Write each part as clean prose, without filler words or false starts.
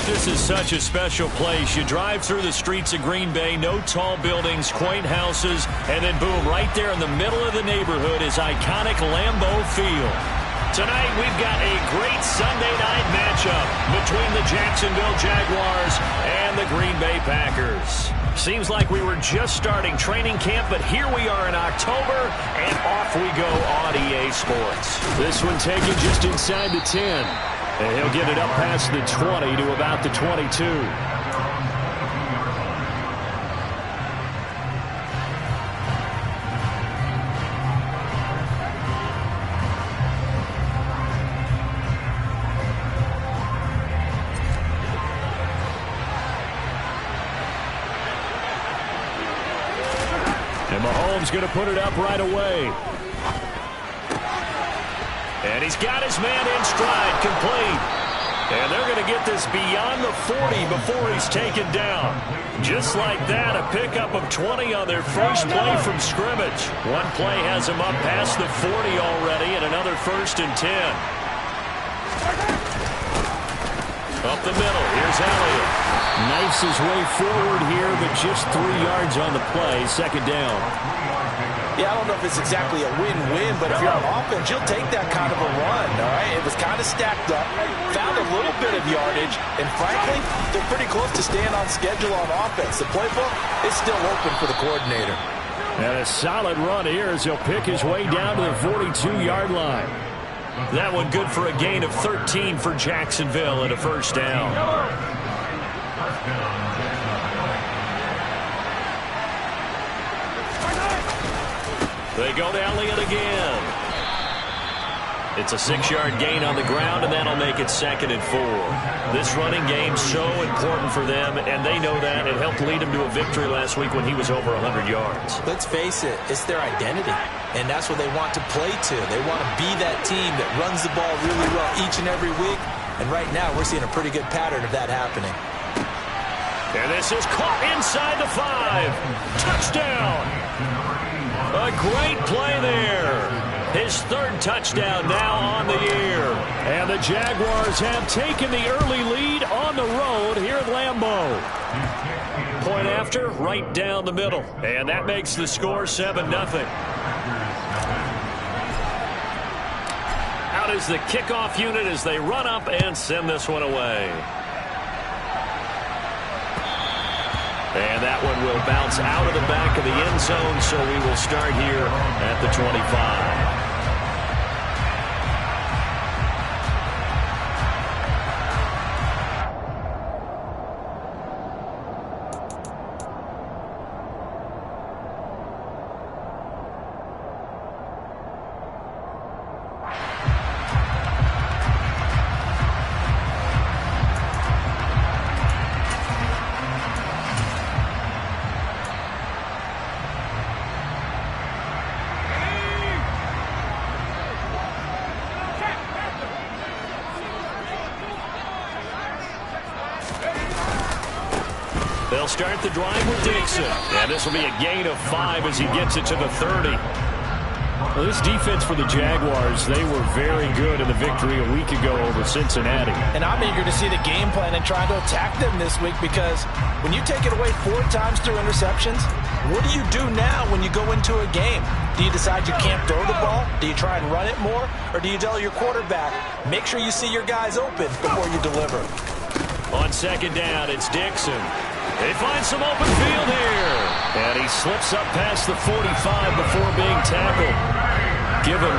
This is such a special place. You drive through the streets of Green Bay, no tall buildings, quaint houses, and then boom, right there in the middle of the neighborhood is iconic Lambeau Field. Tonight we've got a great Sunday night matchup between the Jacksonville Jaguars and the Green Bay Packers. Seems like we were just starting training camp, but here we are in October, and off we go on EA Sports. This one taken just inside the 10. And he'll get it up past the 20 to about the 22. And Mahomes going to put it up right away. And he's got his man in stride, complete. And they're going to get this beyond the 40 before he's taken down. Just like that, a pickup of 20 on their first play from scrimmage. One play has him up past the 40 already, and another 1st and 10. Up the middle, here's Elliott. Knifes his way forward here, but just 3 yards on the play, 2nd down. Yeah, I don't know if it's exactly a win-win, but if you're on offense, you'll take that kind of a run, all right? It was kind of stacked up, found a little bit of yardage, and frankly, they're pretty close to staying on schedule on offense. The playbook is still open for the coordinator. And a solid run here as he'll pick his way down to the 42-yard line. That one good for a gain of 13 for Jacksonville and a 1st down. They go to Elliott again. It's a 6-yard gain on the ground, and that'll make it 2nd and 4. This running game's so important for them, and they know that. It helped lead them to a victory last week when he was over 100 yards. Let's face it, it's their identity, and that's what they want to play to. They want to be that team that runs the ball really well each and every week, and right now we're seeing a pretty good pattern of that happening. And this is caught inside the 5. Touchdown! A great play there. His 3rd touchdown now on the year. And the Jaguars have taken the early lead on the road here at Lambeau. Point after, right down the middle. And that makes the score 7-0. Out is the kickoff unit as they run up and send this one away. And that one will bounce out of the back of the end zone, so we will start here at the 25. They'll start the drive with Dixon. And this will be a gain of 5 as he gets it to the 30. Well, this defense for the Jaguars, they were very good in the victory a week ago over Cincinnati. And I'm eager to see the game plan and trying to attack them this week, because when you take it away 4 times through interceptions, what do you do now when you go into a game? Do you decide you can't throw the ball? Do you try and run it more? Or do you tell your quarterback, make sure you see your guys open before you deliver? On 2nd down, it's Dixon. They find some open field here. And he slips up past the 45 before being tackled. Give him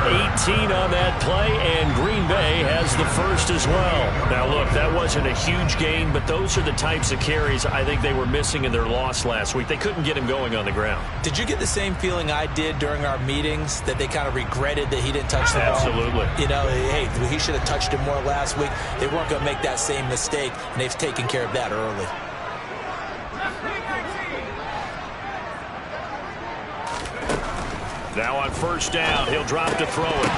18 on that play, and Green Bay has the 1st as well. Now, look, that wasn't a huge gain, but those are the types of carries I think they were missing in their loss last week. They couldn't get him going on the ground. Did you get the same feeling I did during our meetings, that they kind of regretted that he didn't touch the ball? Absolutely. You know, hey, he should have touched him more last week. They weren't going to make that same mistake, and they've taken care of that early. Now on 1st down, he'll drop to throw it.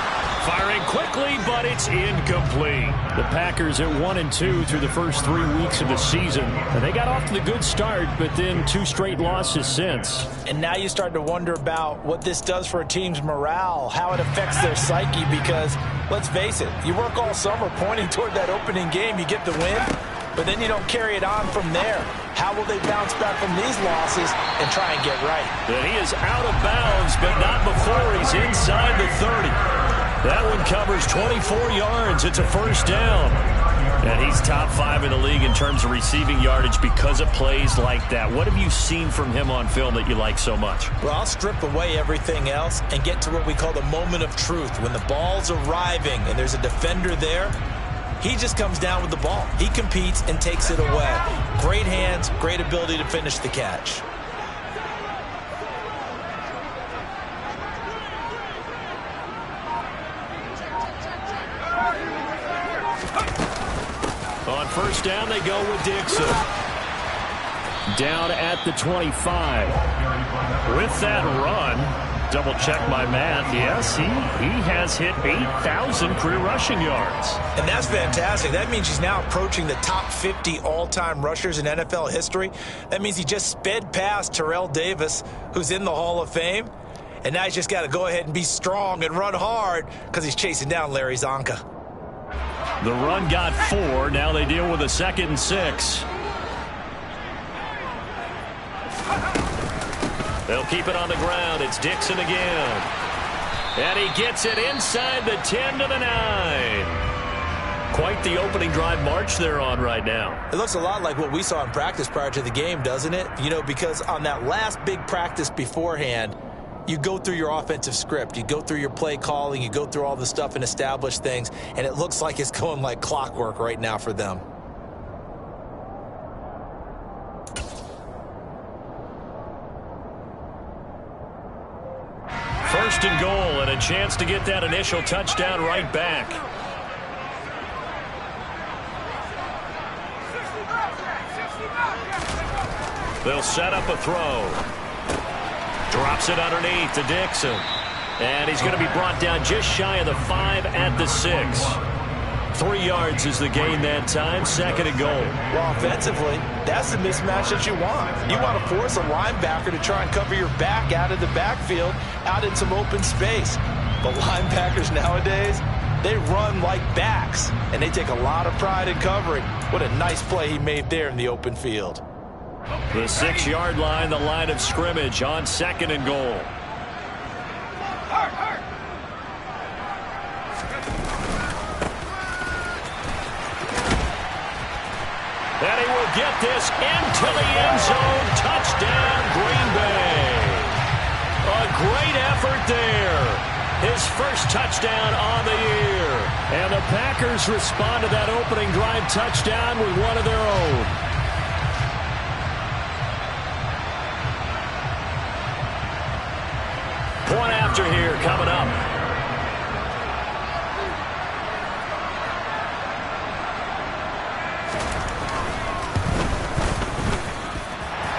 Firing quickly, but it's incomplete. The Packers at 1-2 through the first 3 weeks of the season. And they got off to the good start, but then 2 straight losses since. And now you start to wonder about what this does for a team's morale, how it affects their psyche, because let's face it, you work all summer pointing toward that opening game, you get the win, but then you don't carry it on from there. How will they bounce back from these losses and try and get right? And he is out of bounds, but not before he's inside the 30. That one covers 24 yards. It's a first down. And he's top 5 in the league in terms of receiving yardage because of plays like that. What have you seen from him on film that you like so much? Well, I'll strip away everything else and get to what we call the moment of truth. When the ball's arriving and there's a defender there, he just comes down with the ball. He competes and takes it away. Great hands, great ability to finish the catch. On first down, they go with Dixon. Down at the 25. With that run, double check my math. Yes, he has hit 8,000 career rushing yards. And that's fantastic. That means he's now approaching the top 50 all-time rushers in NFL history. That means he just sped past Terrell Davis, who's in the Hall of Fame. And now he's just got to go ahead and be strong and run hard because he's chasing down Larry Zonka. The run got 4. Now they deal with a 2nd and 6. They'll keep it on the ground. It's Dixon again. And he gets it inside the 10 to the 9. Quite the opening drive march they're on right now. It looks a lot like what we saw in practice prior to the game, doesn't it? You know, because on that last big practice beforehand, you go through your offensive script. You go through your play calling. You go through all the stuff and establish things. And it looks like it's going like clockwork right now for them. First and goal, and a chance to get that initial touchdown right back. They'll set up a throw. Drops it underneath to Dixon. And he's going to be brought down just shy of the 5 at the 6. 3 yards is the gain that time. 2nd and goal. Well, offensively, that's the mismatch that you want. You want to force a linebacker to try and cover your back out of the backfield, out in some open space. But linebackers nowadays, they run like backs, and they take a lot of pride in covering. What a nice play he made there in the open field. The 6-yard line, the line of scrimmage on 2nd and goal. And he will get this into the end zone. Touchdown, Green Bay. A great effort there. His first touchdown on the year. And the Packers respond to that opening drive touchdown with one of their own. Point after here coming up.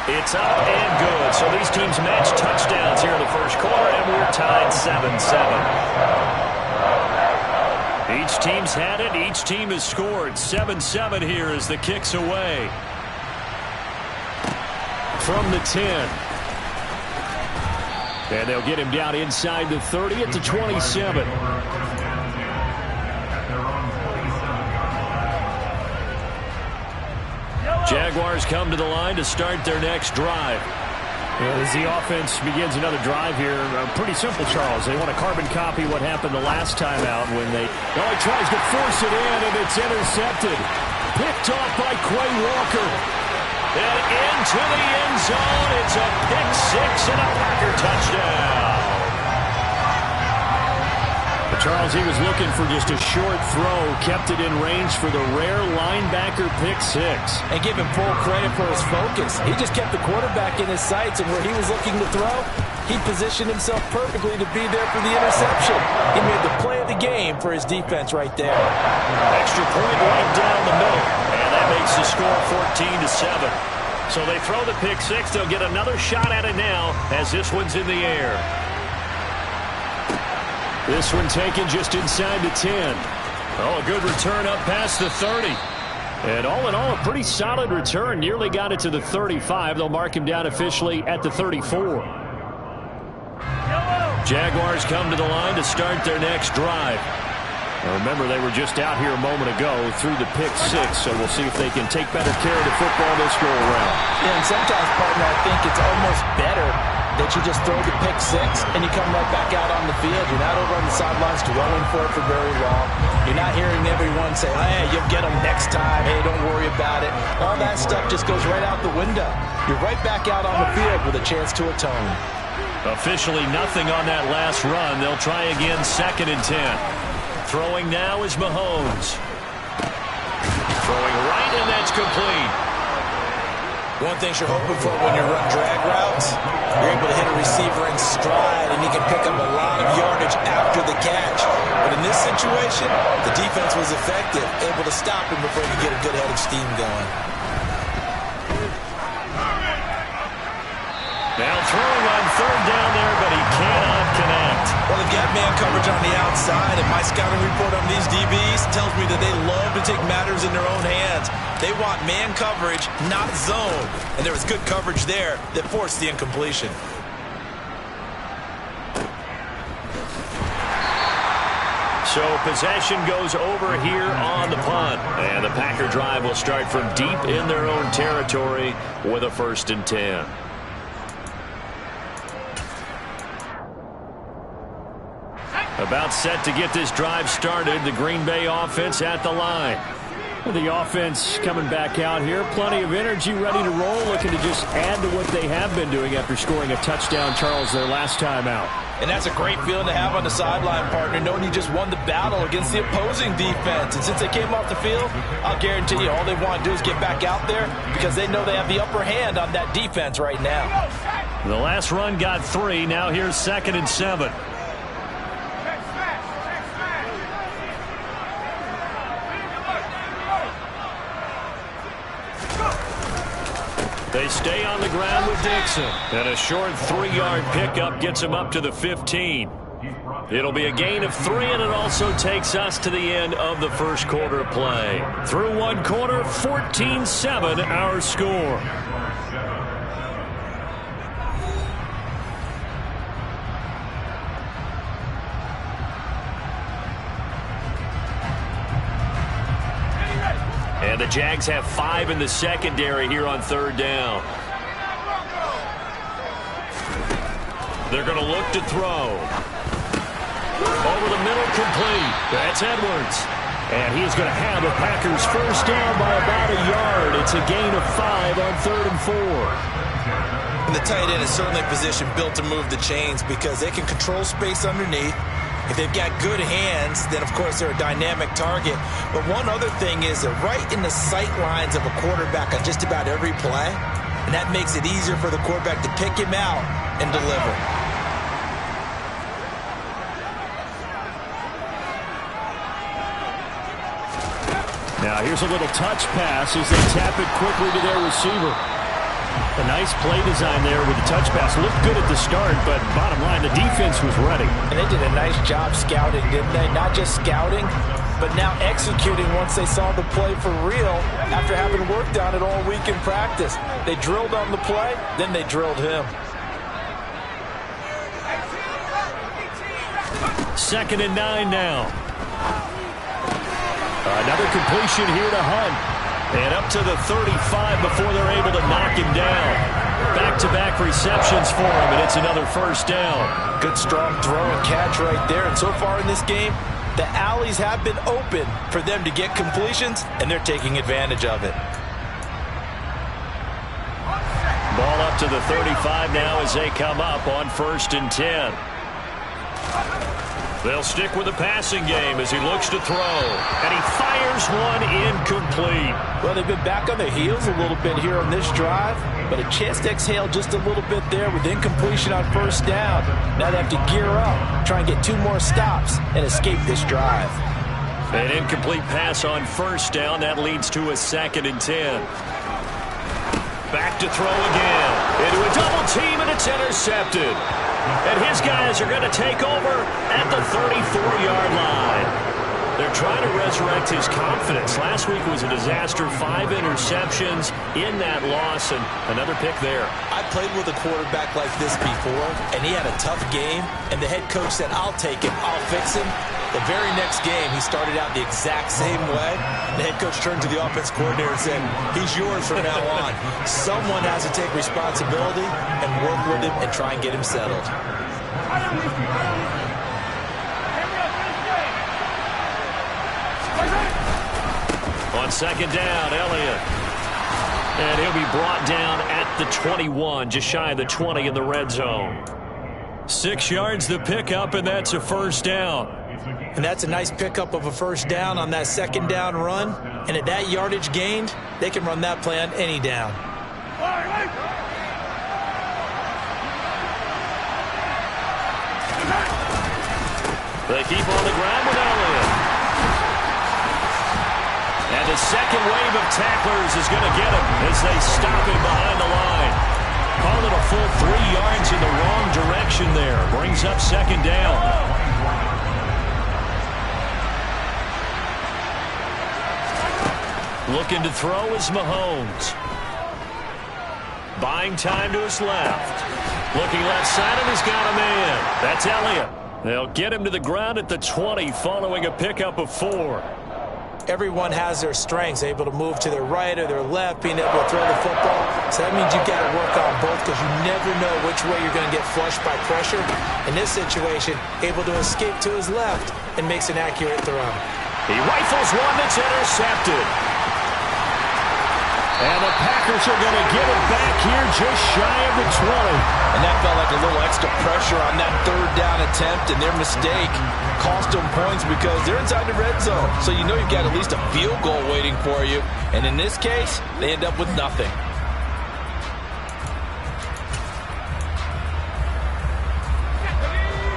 It's up and good. So these teams match touchdowns here in the first quarter, and we're tied 7-7. Each team's had it. Each team has scored. 7-7 here as the kick's away. From the 10. And they'll get him down inside the 30 at the 27. Jaguars come to the line to start their next drive. As the offense begins another drive here, pretty simple, Charles. They want to carbon copy what happened the last time out when they... Oh, he tries to force it in, and it's intercepted. Picked off by Quay Walker. And into the end zone. It's a pick 6 and a Packer touchdown. But Charles, he was looking for just a short throw, kept it in range for the rare linebacker pick 6. And give him full credit for his focus. He just kept the quarterback in his sights, and where he was looking to throw, he positioned himself perfectly to be there for the interception. He made the play of the game for his defense right there. Extra point right down the middle, and that makes the score 14-7. So they throw the pick 6. They'll get another shot at it now as this one's in the air. This one taken just inside the 10. Oh, a good return up past the 30. And all in all, a pretty solid return. Nearly got it to the 35. They'll mark him down officially at the 34. Jaguars come to the line to start their next drive. Now remember, they were just out here a moment ago through the pick 6, so we'll see if they can take better care of the football this go-around. Yeah, and sometimes, partner, I think it's almost better that you just throw the pick 6 and you come right back out on the field. You're not over on the sidelines dwelling for it for very long. You're not hearing everyone say, hey, you'll get them next time. Hey, don't worry about it. All that stuff just goes right out the window. You're right back out on the field with a chance to atone. Officially nothing on that last run. They'll try again, 2nd and 10. Throwing now is Mahomes. Throwing right, and that's complete. One thing you're hoping for when you run drag routes, you're able to hit a receiver in stride, and he can pick up a lot of yardage after the catch. But in this situation, the defense was effective, able to stop him before he could get a good head of steam going. Now throwing on 3rd down there, but he cannot connect. Well, they've got man coverage on the outside, and my scouting report on these DBs tells me that they love to take matters in their own hands. They want man coverage, not zone. And there was good coverage there that forced the incompletion. So possession goes over here on the punt. And the Packer drive will start from deep in their own territory with a 1st and 10. About set to get this drive started. The Green Bay offense at the line. The offense coming back out here. Plenty of energy, ready to roll, looking to just add to what they have been doing after scoring a touchdown, Charles, their last time out. And that's a great feeling to have on the sideline, partner, knowing you just won the battle against the opposing defense. And since they came off the field, I'll guarantee you all they want to do is get back out there because they know they have the upper hand on that defense right now. The last run got 3. Now here's 2nd and 7. They stay on the ground with Dixon. And a short 3-yard pickup gets him up to the 15. It'll be a gain of 3, and it also takes us to the end of the first quarter of play. Through one quarter, 14-7 our score. And the Jags have 5 in the secondary here on 3rd down. They're going to look to throw. Over the middle, complete. That's Edwards. And he's going to have the Packers first down by about a yard. It's a gain of 5 on 3rd and 4. And the tight end is certainly a position built to move the chains because they can control space underneath. If they've got good hands, then, of course, they're a dynamic target. But one other thing is they're right in the sight lines of a quarterback on just about every play. And that makes it easier for the quarterback to pick him out and deliver. Now, here's a little touch pass as they tap it quickly to their receiver. A nice play design there with the touch pass. Looked good at the start, but bottom line, the defense was ready. And they did a nice job scouting, didn't they? Not just scouting, but now executing once they saw the play for real after having worked on it all week in practice. They drilled on the play, then they drilled him. 2nd and 9 now. Another completion here to Hunt. And up to the 35 before they're able to knock him down. Back-to-back receptions for him, and it's another first down. Good strong throw and catch right there. And so far in this game, the alleys have been open for them to get completions, and they're taking advantage of it. Ball up to the 35 now as they come up on 1st and 10. They'll stick with the passing game as he looks to throw. And he fires one incomplete. Well, they've been back on their heels a little bit here on this drive, but a chance to exhale just a little bit there with incompletion on 1st down. Now they have to gear up, try and get 2 more stops, and escape this drive. An incomplete pass on 1st down. That leads to a 2nd and 10. Back to throw again. Into a double team, and it's intercepted. And his guys are going to take over at the 34-yard line. They're trying to resurrect his confidence. Last week was a disaster. 5 interceptions in that loss, and another pick there. I played with a quarterback like this before, and he had a tough game, and the head coach said, I'll take him, I'll fix him. The very next game, he started out the exact same way. The head coach turned to the offense coordinator and said, he's yours from now on. Someone has to take responsibility and work with him and try and get him settled. On second down, Elliott. And he'll be brought down at the 21, just shy of the 20 in the red zone. 6 yards the pickup, and that's a first down. And that's a nice pickup of a first down on that second down run. And at that yardage gained, they can run that play on any down. They keep on the ground with Elliott. And the second wave of tacklers is going to get him as they stop him behind the line. Call it a full 3 yards in the wrong direction there. Brings up second down. Looking to throw is Mahomes. Buying time to his left. Looking left side, and he's got a man. That's Elliott. They'll get him to the ground at the 20 following a pickup of 4. Everyone has their strengths, able to move to their right or their left, being able to throw the football. So that means you've got to work on both because you never know which way you're going to get flushed by pressure. In this situation, able to escape to his left and makes an accurate throw. He rifles one that's intercepted. And the Packers are going to get it back here just shy of the 20. And that felt like a little extra pressure on that third down attempt, and their mistake cost them points because they're inside the red zone. So you know you've got at least a field goal waiting for you. And in this case, they end up with nothing.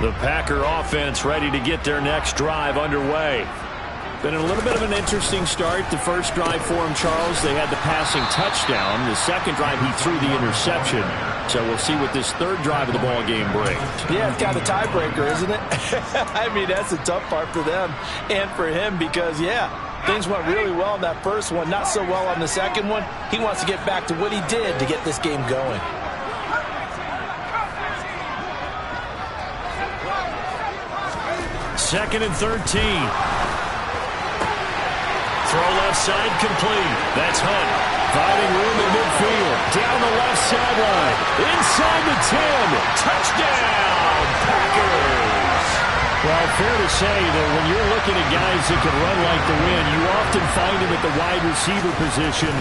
The Packer offense ready to get their next drive underway. Been a little bit of an interesting start. The first drive for him, Charles, they had the passing touchdown. The second drive, he threw the interception. So we'll see what this third drive of the ball game brings. Yeah, it's kind of a tiebreaker, isn't it? I mean, that's the tough part for them and for him because, yeah, things went really well in that first one, not so well on the second one. He wants to get back to what he did to get this game going. Second and 13. Throw left side complete. That's Hunt. Finding room in midfield. Down the left sideline. Inside the 10. Touchdown, Packers. Well, fair to say that when you're looking at guys that can run like the wind, you often find him at the wide receiver position,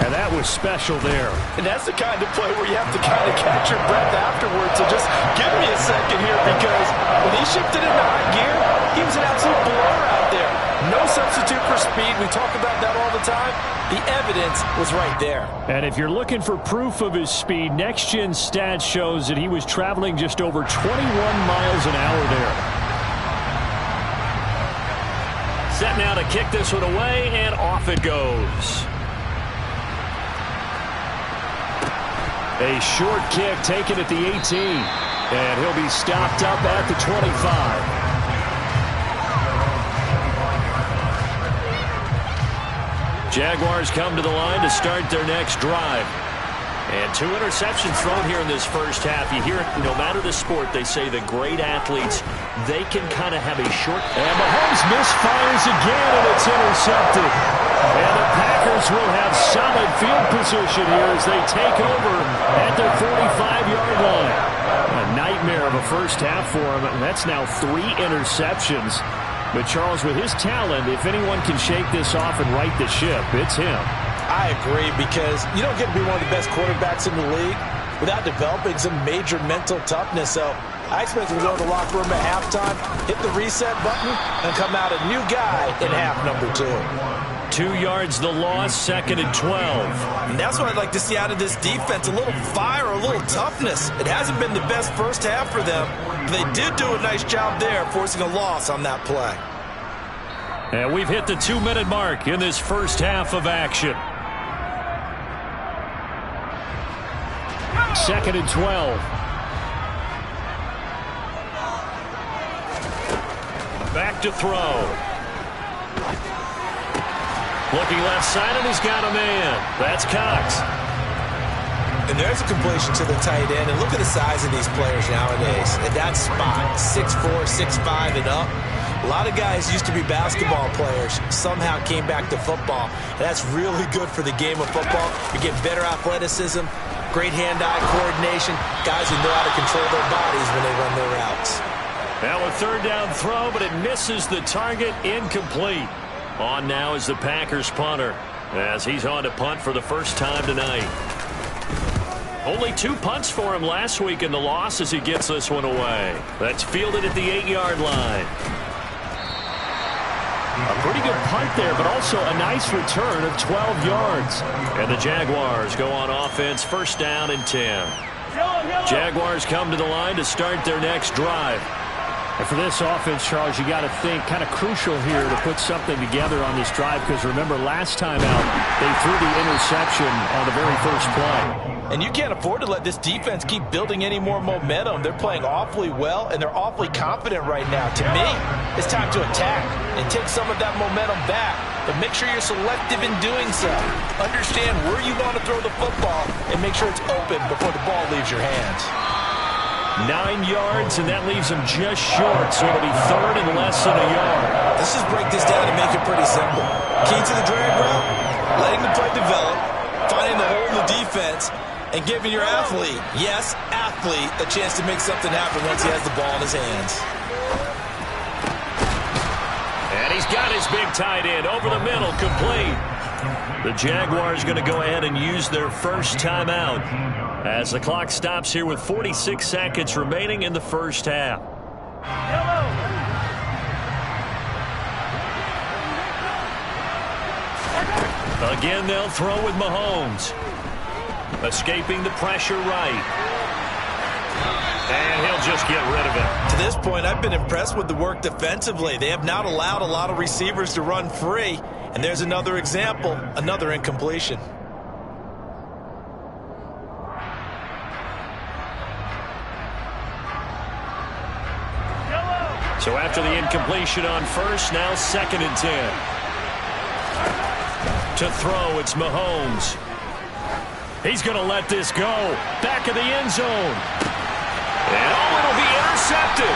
and that was special there. And that's the kind of play where you have to kind of catch your breath afterwards. So just give me a second here because when he shifted into high gear, he was an absolute blower out there. No substitute for speed. We talk about that all the time. The evidence was right there. And if you're looking for proof of his speed, Next Gen Stats shows that he was traveling just over 21 miles an hour there. Set now to kick this one away, and off it goes. A short kick taken at the 18. And he'll be stopped up at the 25. Jaguars come to the line to start their next drive. And 2 interceptions thrown here in this first half. You hear it, no matter the sport, they say the great athletes, they can kind of have a short... And Mahomes misfires again, and it's intercepted. And the Packers will have solid field position here as they take over at their 45-yard line. A nightmare of a first half for him, and that's now 3 interceptions. But, Charles, with his talent, if anyone can shake this off and right the ship, it's him. I agree because you don't get to be one of the best quarterbacks in the league without developing some major mental toughness. So I expect him to go to the locker room at halftime, hit the reset button, and come out a new guy in half number 2. 2 yards the loss, second and 12. And that's what I'd like to see out of this defense, a little fire, a little toughness. It hasn't been the best first half for them. They did do a nice job there, forcing a loss on that play. And we've hit the 2-minute mark in this first half of action. Second and 12. Back to throw. Looking left side, and he's got a man. That's Cox. And there's a completion to the tight end. And look at the size of these players nowadays. At that spot, 6'4", 6'5", and up. A lot of guys used to be basketball players, somehow came back to football. And that's really good for the game of football. You get better athleticism, great hand-eye coordination, guys who know how to control their bodies when they run their routes. Now a third down throw, but it misses the target, incomplete. On now is the Packers punter, as he's on to punt for the first time tonight. Only 2 punts for him last week in the loss as he gets this one away. That's fielded at the 8-yard line. A pretty good punt there, but also a nice return of 12 yards. And the Jaguars go on offense, first down and 10. Jaguars come to the line to start their next drive. And for this offense, Charles, you got to think kind of crucial here to put something together on this drive, because remember last time out they threw the interception on the very first play. And you can't afford to let this defense keep building any more momentum. They're playing awfully well, and they're awfully confident right now. To me, it's time to attack and take some of that momentum back, but make sure you're selective in doing so. Understand where you want to throw the football and make sure it's open before the ball leaves your hands. 9 yards, and that leaves him just short, so it'll be third and less than a yard. Let's just break this down and make it pretty simple. Key to the drag route, letting the play develop, finding the hole in the defense, and giving your athlete, yes, athlete, a chance to make something happen once he has the ball in his hands. And he's got his big tight end over the middle, complete. The Jaguars going to go ahead and use their first timeout as the clock stops here with 46 seconds remaining in the first half. Again, they'll throw with Mahomes. Escaping the pressure right. And he'll just get rid of it. To this point, I've been impressed with the work defensively. They have not allowed a lot of receivers to run free. And there's another example, another incompletion. So after the incompletion on first, now second and 10. To throw, it's Mahomes. He's going to let this go. Back of the end zone. And it'll be intercepted.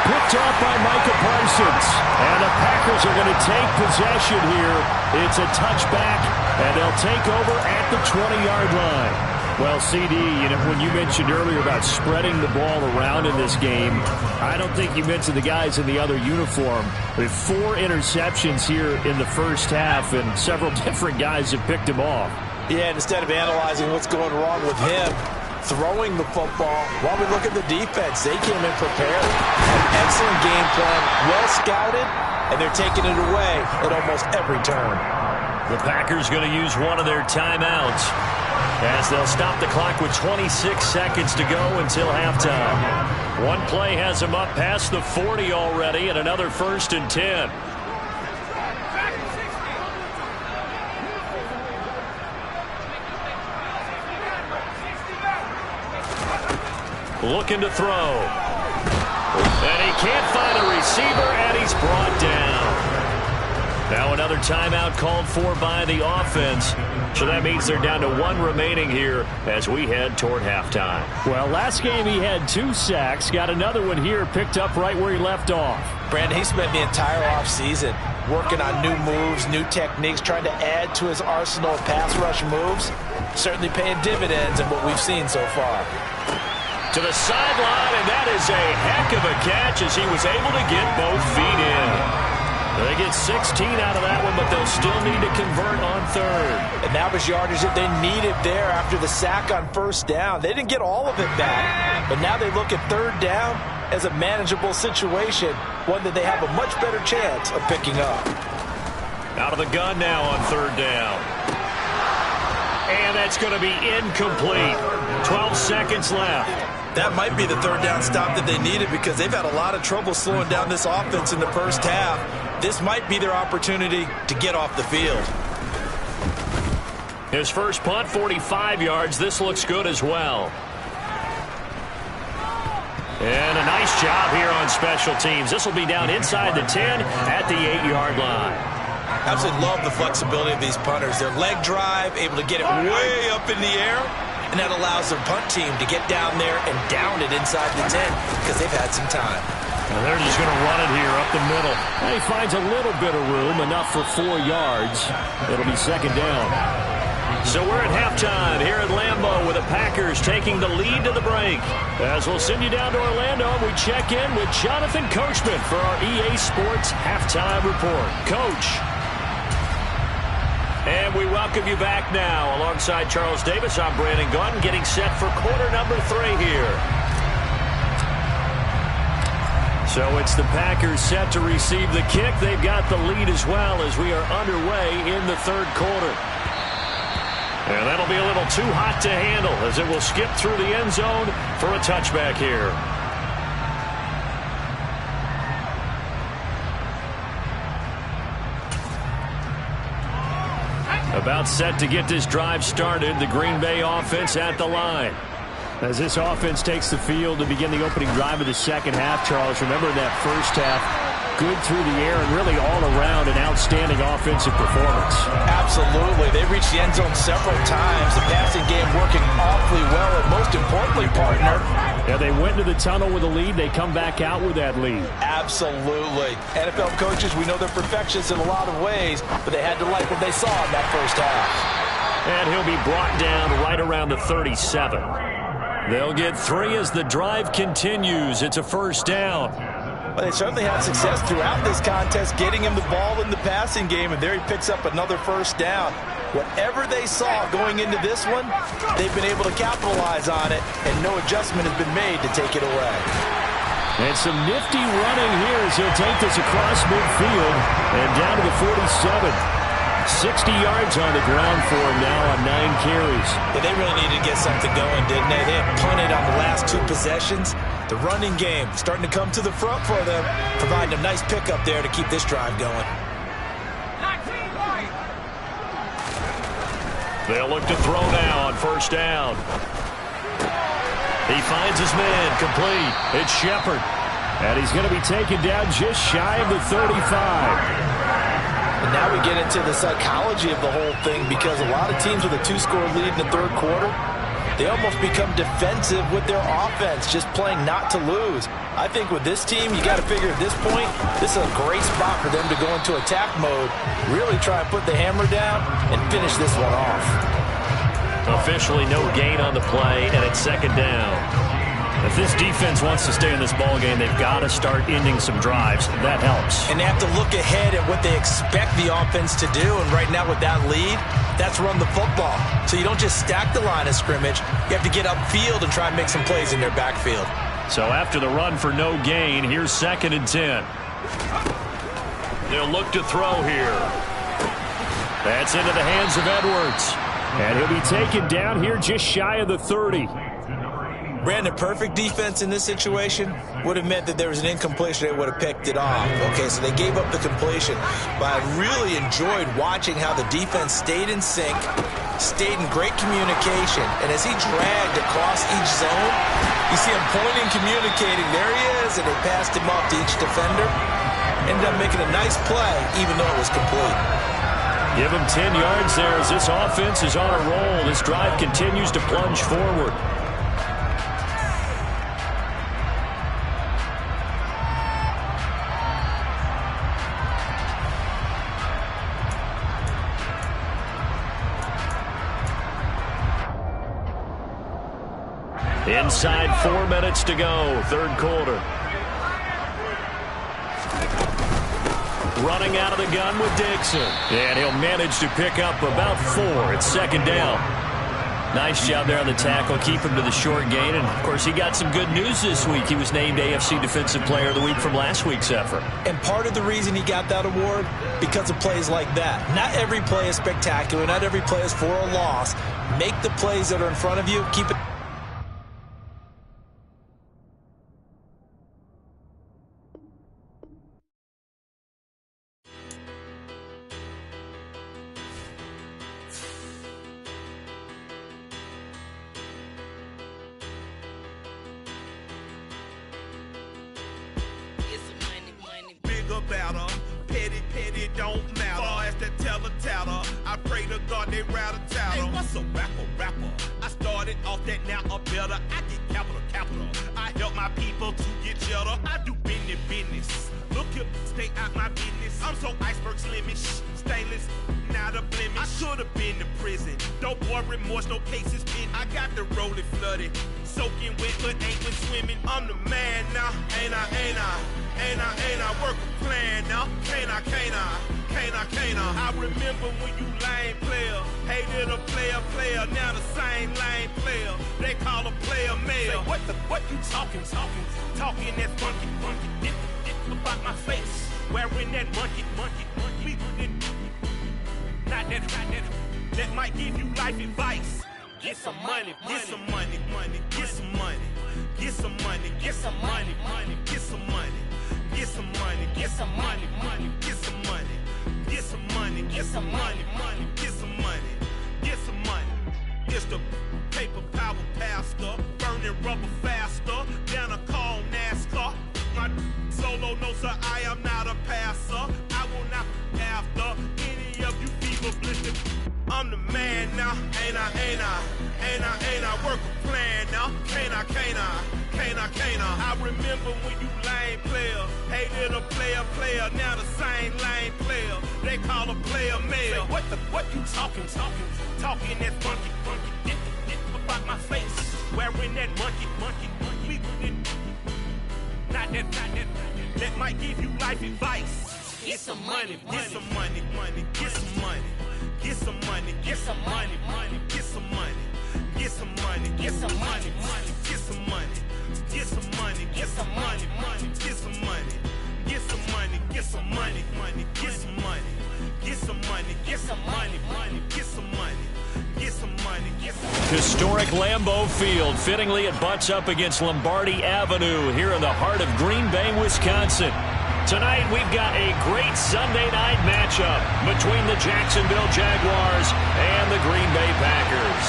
Picked off by Micah Parsons. And the Packers are going to take possession here. It's a touchback, and they'll take over at the 20-yard line. Well, CD, when you mentioned earlier about spreading the ball around in this game, I don't think you mentioned the guys in the other uniform. With 4 interceptions here in the first half, and several different guys have picked him off. Yeah, and instead of analyzing what's going wrong with him, throwing the football, while we look at the defense, they came in prepared. An excellent game plan, well scouted, and they're taking it away at almost every turn. The Packers going to use one of their timeouts as they'll stop the clock with 26 seconds to go until halftime. One play has them up past the 40 already, and another first and 10. Looking to throw. And he can't find a receiver, and he's brought down. Now another timeout called for by the offense. So that means they're down to 1 remaining here as we head toward halftime. Well, last game he had 2 sacks. Got another one here, picked up right where he left off. Brandon, he spent the entire offseason working on new moves, new techniques, trying to add to his arsenal of pass rush moves. Certainly paying dividends in what we've seen so far. To the sideline, and that is a heck of a catch as he was able to get both feet in. They get 16 out of that one, but they'll still need to convert on third. And that was yardage that they needed there after the sack on first down. They didn't get all of it back, but now they look at third down as a manageable situation, one that they have a much better chance of picking up. Out of the gun now on third down. And that's going to be incomplete. 12 seconds left. That might be the third down stop that they needed because they've had a lot of trouble slowing down this offense in the first half. This might be their opportunity to get off the field. His first punt, 45 yards. This looks good as well. And a nice job here on special teams. This will be down inside the 10 at the 8-yard line. Absolutely love the flexibility of these punters. Their leg drive, able to get it way up in the air, and that allows their punt team to get down there and down it inside the 10 because they've had some time. And they're just going to run it here up the middle. And he finds a little bit of room, enough for 4 yards. It'll be second down. So we're at halftime here at Lambeau with the Packers taking the lead to the break. As we'll send you down to Orlando, we check in with Jonathan Coachman for our EA Sports Halftime Report. Coach. And we welcome you back now. Alongside Charles Davis, I'm Brandon Gunn, getting set for quarter number 3 here. So it's the Packers set to receive the kick. They've got the lead as well as we are underway in the third quarter. And that'll be a little too hot to handle as it will skip through the end zone for a touchback here. About set to get this drive started, the Green Bay offense at the line. As this offense takes the field to begin the opening drive of the second half, Charles, remember that first half, good through the air and really all around an outstanding offensive performance. Absolutely. They reached the end zone several times. The passing game working awfully well, and most importantly, partner. Yeah, they went to the tunnel with a lead. They come back out with that lead. Absolutely. NFL coaches, we know they're perfectionists in a lot of ways, but they had to like what they saw in that first half. And he'll be brought down right around the 37. They'll get 3 as the drive continues. It's a first down. Well, they certainly had success throughout this contest, getting him the ball in the passing game, and there he picks up another first down. Whatever they saw going into this one, they've been able to capitalize on it, and no adjustment has been made to take it away. And some nifty running here as he'll take this across midfield and down to the 47. 60 yards on the ground for him now on 9 carries. Yeah, they really needed to get something going, didn't they? They had punted on the last 2 possessions. The running game starting to come to the front for them, providing a nice pickup there to keep this drive going. They'll look to throw now on first down. He finds his man complete. It's Shepard. And he's going to be taken down just shy of the 35. And now we get into the psychology of the whole thing, because a lot of teams with a 2-score lead in the third quarter, they almost become defensive with their offense, just playing not to lose. I think with this team, you got to figure at this point, this is a great spot for them to go into attack mode, really try and put the hammer down and finish this one off. Officially no gain on the play, and it's second down. If this defense wants to stay in this ballgame, they've got to start ending some drives. That helps. And they have to look ahead at what they expect the offense to do. And right now with that lead, that's run the football. So you don't just stack the line of scrimmage. You have to get upfield and try and make some plays in their backfield. So after the run for no gain, here's 2nd and 10. They'll look to throw here. That's into the hands of Edwards. And he'll be taken down here just shy of the 30. Brandon, perfect defense in this situation would have meant that there was an incompletion. They would have picked it off. Okay, so they gave up the completion. But I really enjoyed watching how the defense stayed in sync, stayed in great communication. And as he dragged across each zone, you see him pointing, communicating. There he is, and they passed him off to each defender. Ended up making a nice play, even though it was complete. Give him 10 yards there as this offense is on a roll. This drive continues to plunge forward. Inside 4 minutes to go, third quarter. Running out of the gun with Dixon. And he'll manage to pick up about 4. It's second down. Nice job there on the tackle, keep him to the short gain. And, of course, he got some good news this week. He was named AFC Defensive Player of the Week from last week's effort. And part of the reason he got that award, because of plays like that. Not every play is spectacular. Not every play is for a loss. Make the plays that are in front of you. Keep it. chatter. Petty, don't matter. Far as that teller-tatter, I pray to God they rattle-tattle. Hey, what's a rapper? I started off that, now I'm better. I get capital. I help my people to get cheddar. I do business. Look here, stay out my business. I'm so iceberg slimish, stainless, not a blemish. I should've been to prison. Don't boy remorse, no cases pinned. I got the rolling flooded, soaking wet, but ain't been swimming. I'm the man now, ain't I work a plan now. Can't I? I remember when you lame player, hated a player, now the same lame player. They call a player mayor. What you talking that funky, get about my face, wearing that monkey, not that might give you life advice. Get some money, get some money, get some money, get some money, get some money, get some money, get some money, get some money, get some money, get some money, get some money, get some money, get some money. It's the paper power pastor, burning rubber faster than a call NASCAR. My solo, no sir, I am not a passer. I will not after any of you people blistered. I'm the man now, ain't I work a plan now. Can't I? I remember when you lame player, hated a player, now the same lame player. They call a player mayor. What you talking that funky, get about my face, wearing that monkey, not that might give you life advice. Get some money, get some money, get some money. Get some money, get some money, get some money, get some money, get some money, get some money, get some money, get some money, get some money, get some money, get some money, get some money, get some money, get some money, get some money, get some money, get some money. Historic Lambeau Field. Fittingly, it butts up against Lombardi Avenue here in the heart of Green Bay, Wisconsin. Tonight, we've got a great Sunday night matchup between the Jacksonville Jaguars and the Green Bay Packers.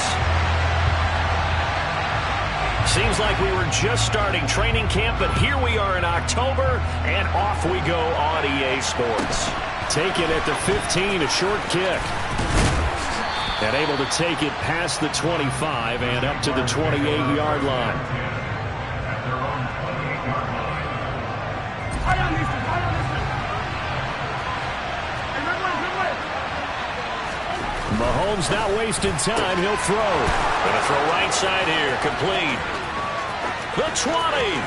Seems like we were just starting training camp, but here we are in October, and off we go on EA Sports. Taken at the 15, a short kick. And able to take it past the 25 and up to the 28-yard line. Mahomes not wasting time. He'll throw. Gonna throw right side here. Complete. The 20.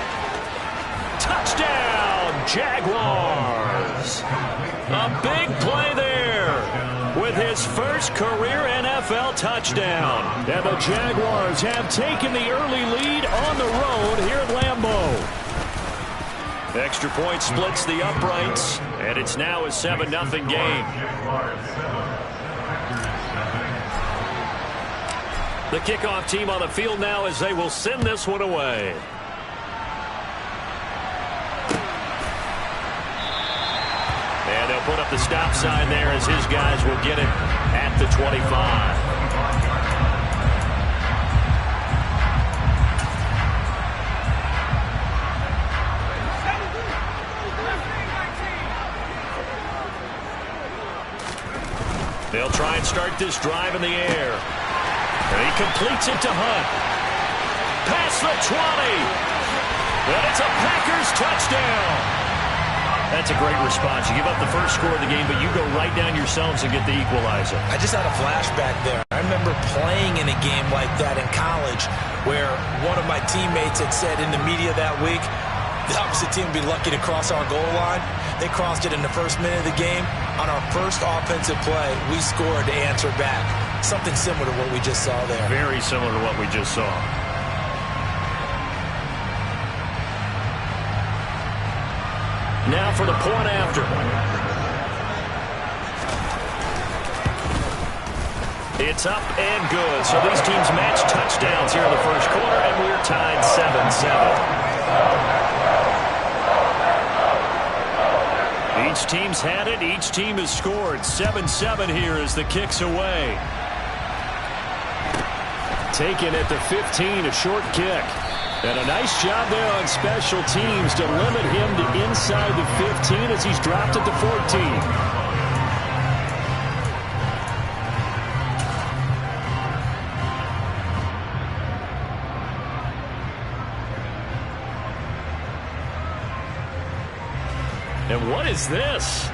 Touchdown, Jaguars. A big play there with his first career NFL touchdown. And the Jaguars have taken the early lead on the road here at Lambeau. Extra point splits the uprights, and it's now a 7-0 game. The kickoff team on the field now as they will send this one away. And they'll put up the stop sign there as his guys will get it at the 25. They'll try and start this drive in the air. And he completes it to Hunt. Past the 20. And it's a Packers touchdown. That's a great response. You give up the first score of the game, but you go right down yourselves and get the equalizer. I just had a flashback there. I remember playing in a game like that in college where one of my teammates had said in the media that week, the opposite team would be lucky to cross our goal line. They crossed it in the first minute of the game. On our first offensive play, we scored to answer back. Something similar to what we just saw there. Very similar to what we just saw. Now for the point after. It's up and good. So these teams match touchdowns here in the first quarter, and we're tied 7-7. Each team's had it. Each team has scored. 7-7 here as the kick's away. Taken at the 15, a short kick. And a nice job there on special teams to limit him to inside the 15 as he's dropped it to 14. And what is this?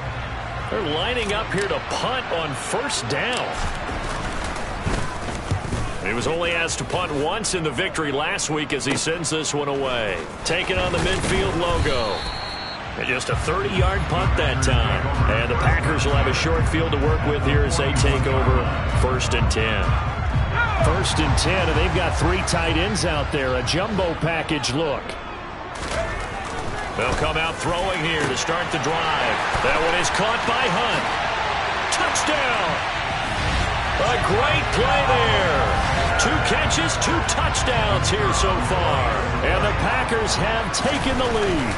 They're lining up here to punt on first down. He was only asked to punt once in the victory last week as he sends this one away. Taking on the midfield logo. And just a 30-yard punt that time. And the Packers will have a short field to work with here as they take over 1st and 10. 1st and 10, and they've got 3 tight ends out there. A jumbo package look. They'll come out throwing here to start the drive. That one is caught by Hunt. Touchdown! A great play there. 2 catches, 2 touchdowns here so far. And the Packers have taken the lead.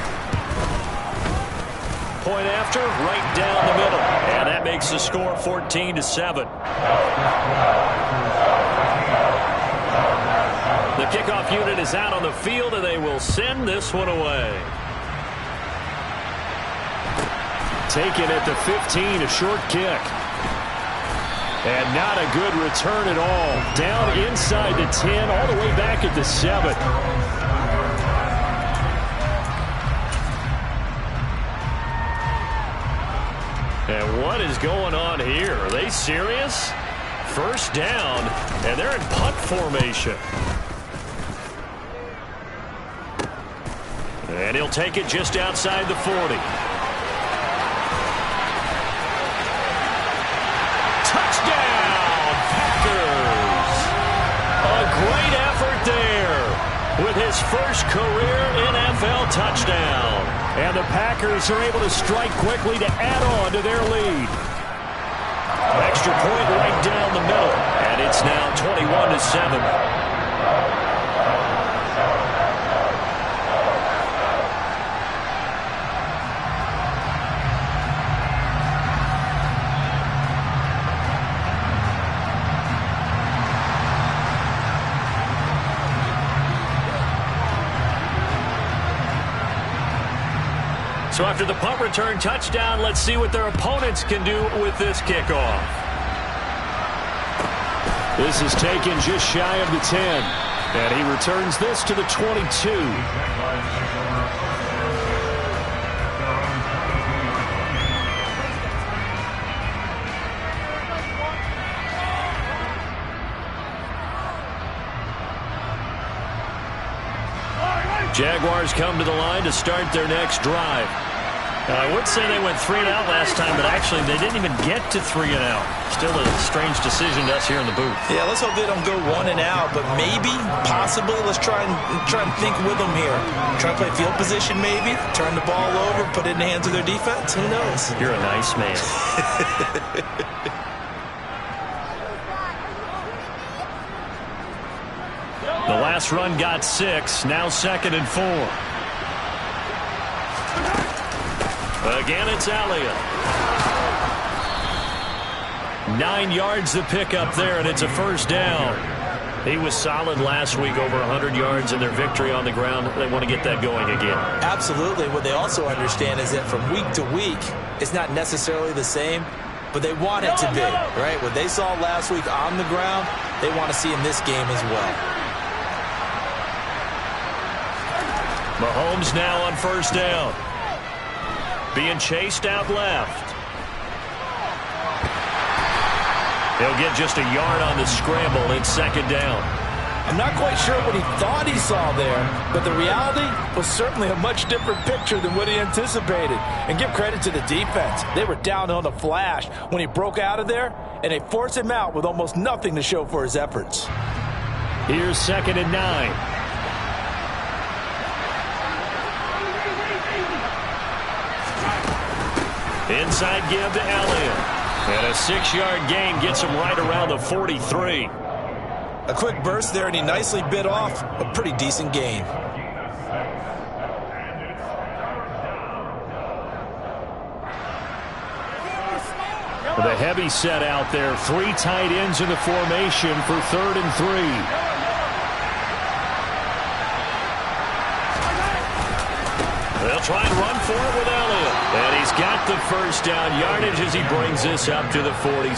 Point after, right down the middle. And that makes the score 14-7. The kickoff unit is out on the field, and they will send this one away. Taken at the 15, a short kick. And not a good return at all. Down inside the 10, all the way back at the 7. And what is going on here? Are they serious? First down, and they're in punt formation. And he'll take it just outside the 40. Touchdown, Packers! A great effort there with his first career NFL touchdown. And the Packers are able to strike quickly to add on to their lead. Extra point right down the middle. And it's now 21-7. So after the punt return touchdown, let's see what their opponents can do with this kickoff. This is taken just shy of the 10. And he returns this to the 22. Jaguars come to the line to start their next drive. I would say they went 3 and out last time, but actually they didn't even get to 3 and out. Still a strange decision to us here in the booth. Yeah, let's hope they don't go 1 and out, but maybe, possibly, let's try and think with them here. Try to play field position maybe, turn the ball over, put it in the hands of their defense. Who knows? You're a nice man. The last run got 6, now 2nd and 4. Again, it's Elliott. 9 yards to pick up there, and it's a first down. He was solid last week, over 100 yards in their victory on the ground. They want to get that going again. Absolutely. What they also understand is that from week to week, it's not necessarily the same, but they want it to be, right? What they saw last week on the ground, they want to see in this game as well. Mahomes now on first down. Being chased out left. He'll get just a yard on the scramble. It's 2nd down. I'm not quite sure what he thought he saw there, but the reality was certainly a much different picture than what he anticipated. And give credit to the defense. They were down on the flash when he broke out of there, and they forced him out with almost nothing to show for his efforts. Here's 2nd and 9. Inside give to Elliott. And a 6-yard gain gets him right around the 43. A quick burst there, and he nicely bit off a pretty decent gain. The heavy set out there. 3 tight ends in the formation for 3rd and 3. They'll try and run for it with Elliott. And he's got the first down yardage as he brings this up to the 47.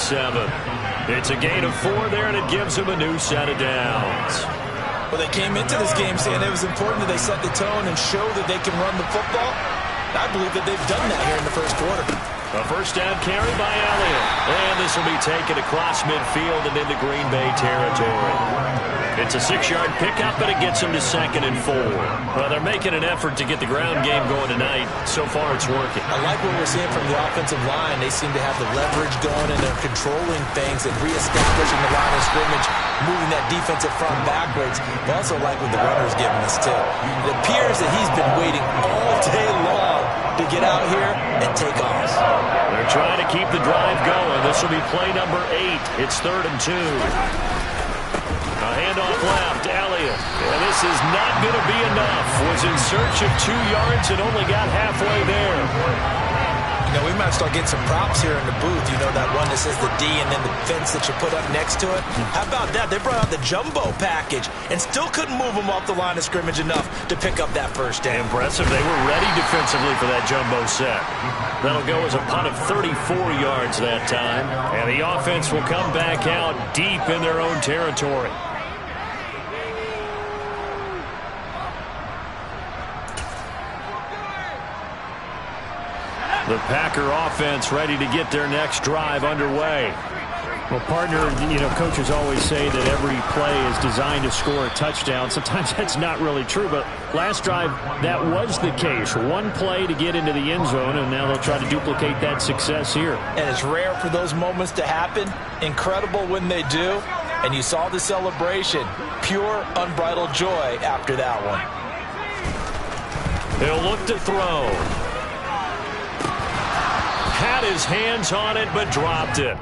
It's a gain of 4 there, and it gives him a new set of downs. Well, they came into this game saying it was important that they set the tone and show that they can run the football. I believe that they've done that here in the first quarter. A first down carry by Elliott. And this will be taken across midfield and into Green Bay territory. It's a 6-yard pickup, but it gets them to 2nd and 4. Well, they're making an effort to get the ground game going tonight. So far, it's working. I like what we're seeing from the offensive line. They seem to have the leverage going, and they're controlling things and reestablishing the line of scrimmage, moving that defensive front backwards. I also like what the runner's giving us, too. It appears that he's been waiting all day long to get out here and take off. They're trying to keep the drive going. This will be play number 8. It's 3rd and 2. A handoff left, Elliott. And this is not going to be enough. Was in search of 2 yards and only got halfway there. You know, we might start getting some props here in the booth. You know, that one that says the D and then the fence that you put up next to it? How about that? They brought out the jumbo package and still couldn't move them off the line of scrimmage enough to pick up that first down. Impressive. They were ready defensively for that jumbo set. That'll go as a punt of 34 yards that time. And the offense will come back out deep in their own territory. The Packer offense ready to get their next drive underway. Well, partner, you know, coaches always say that every play is designed to score a touchdown. Sometimes that's not really true, but last drive, that was the case. One play to get into the end zone, and now they'll try to duplicate that success here. And it's rare for those moments to happen. Incredible when they do. And you saw the celebration. Pure, unbridled joy after that one. He'll look to throw. Had his hands on it, but dropped it.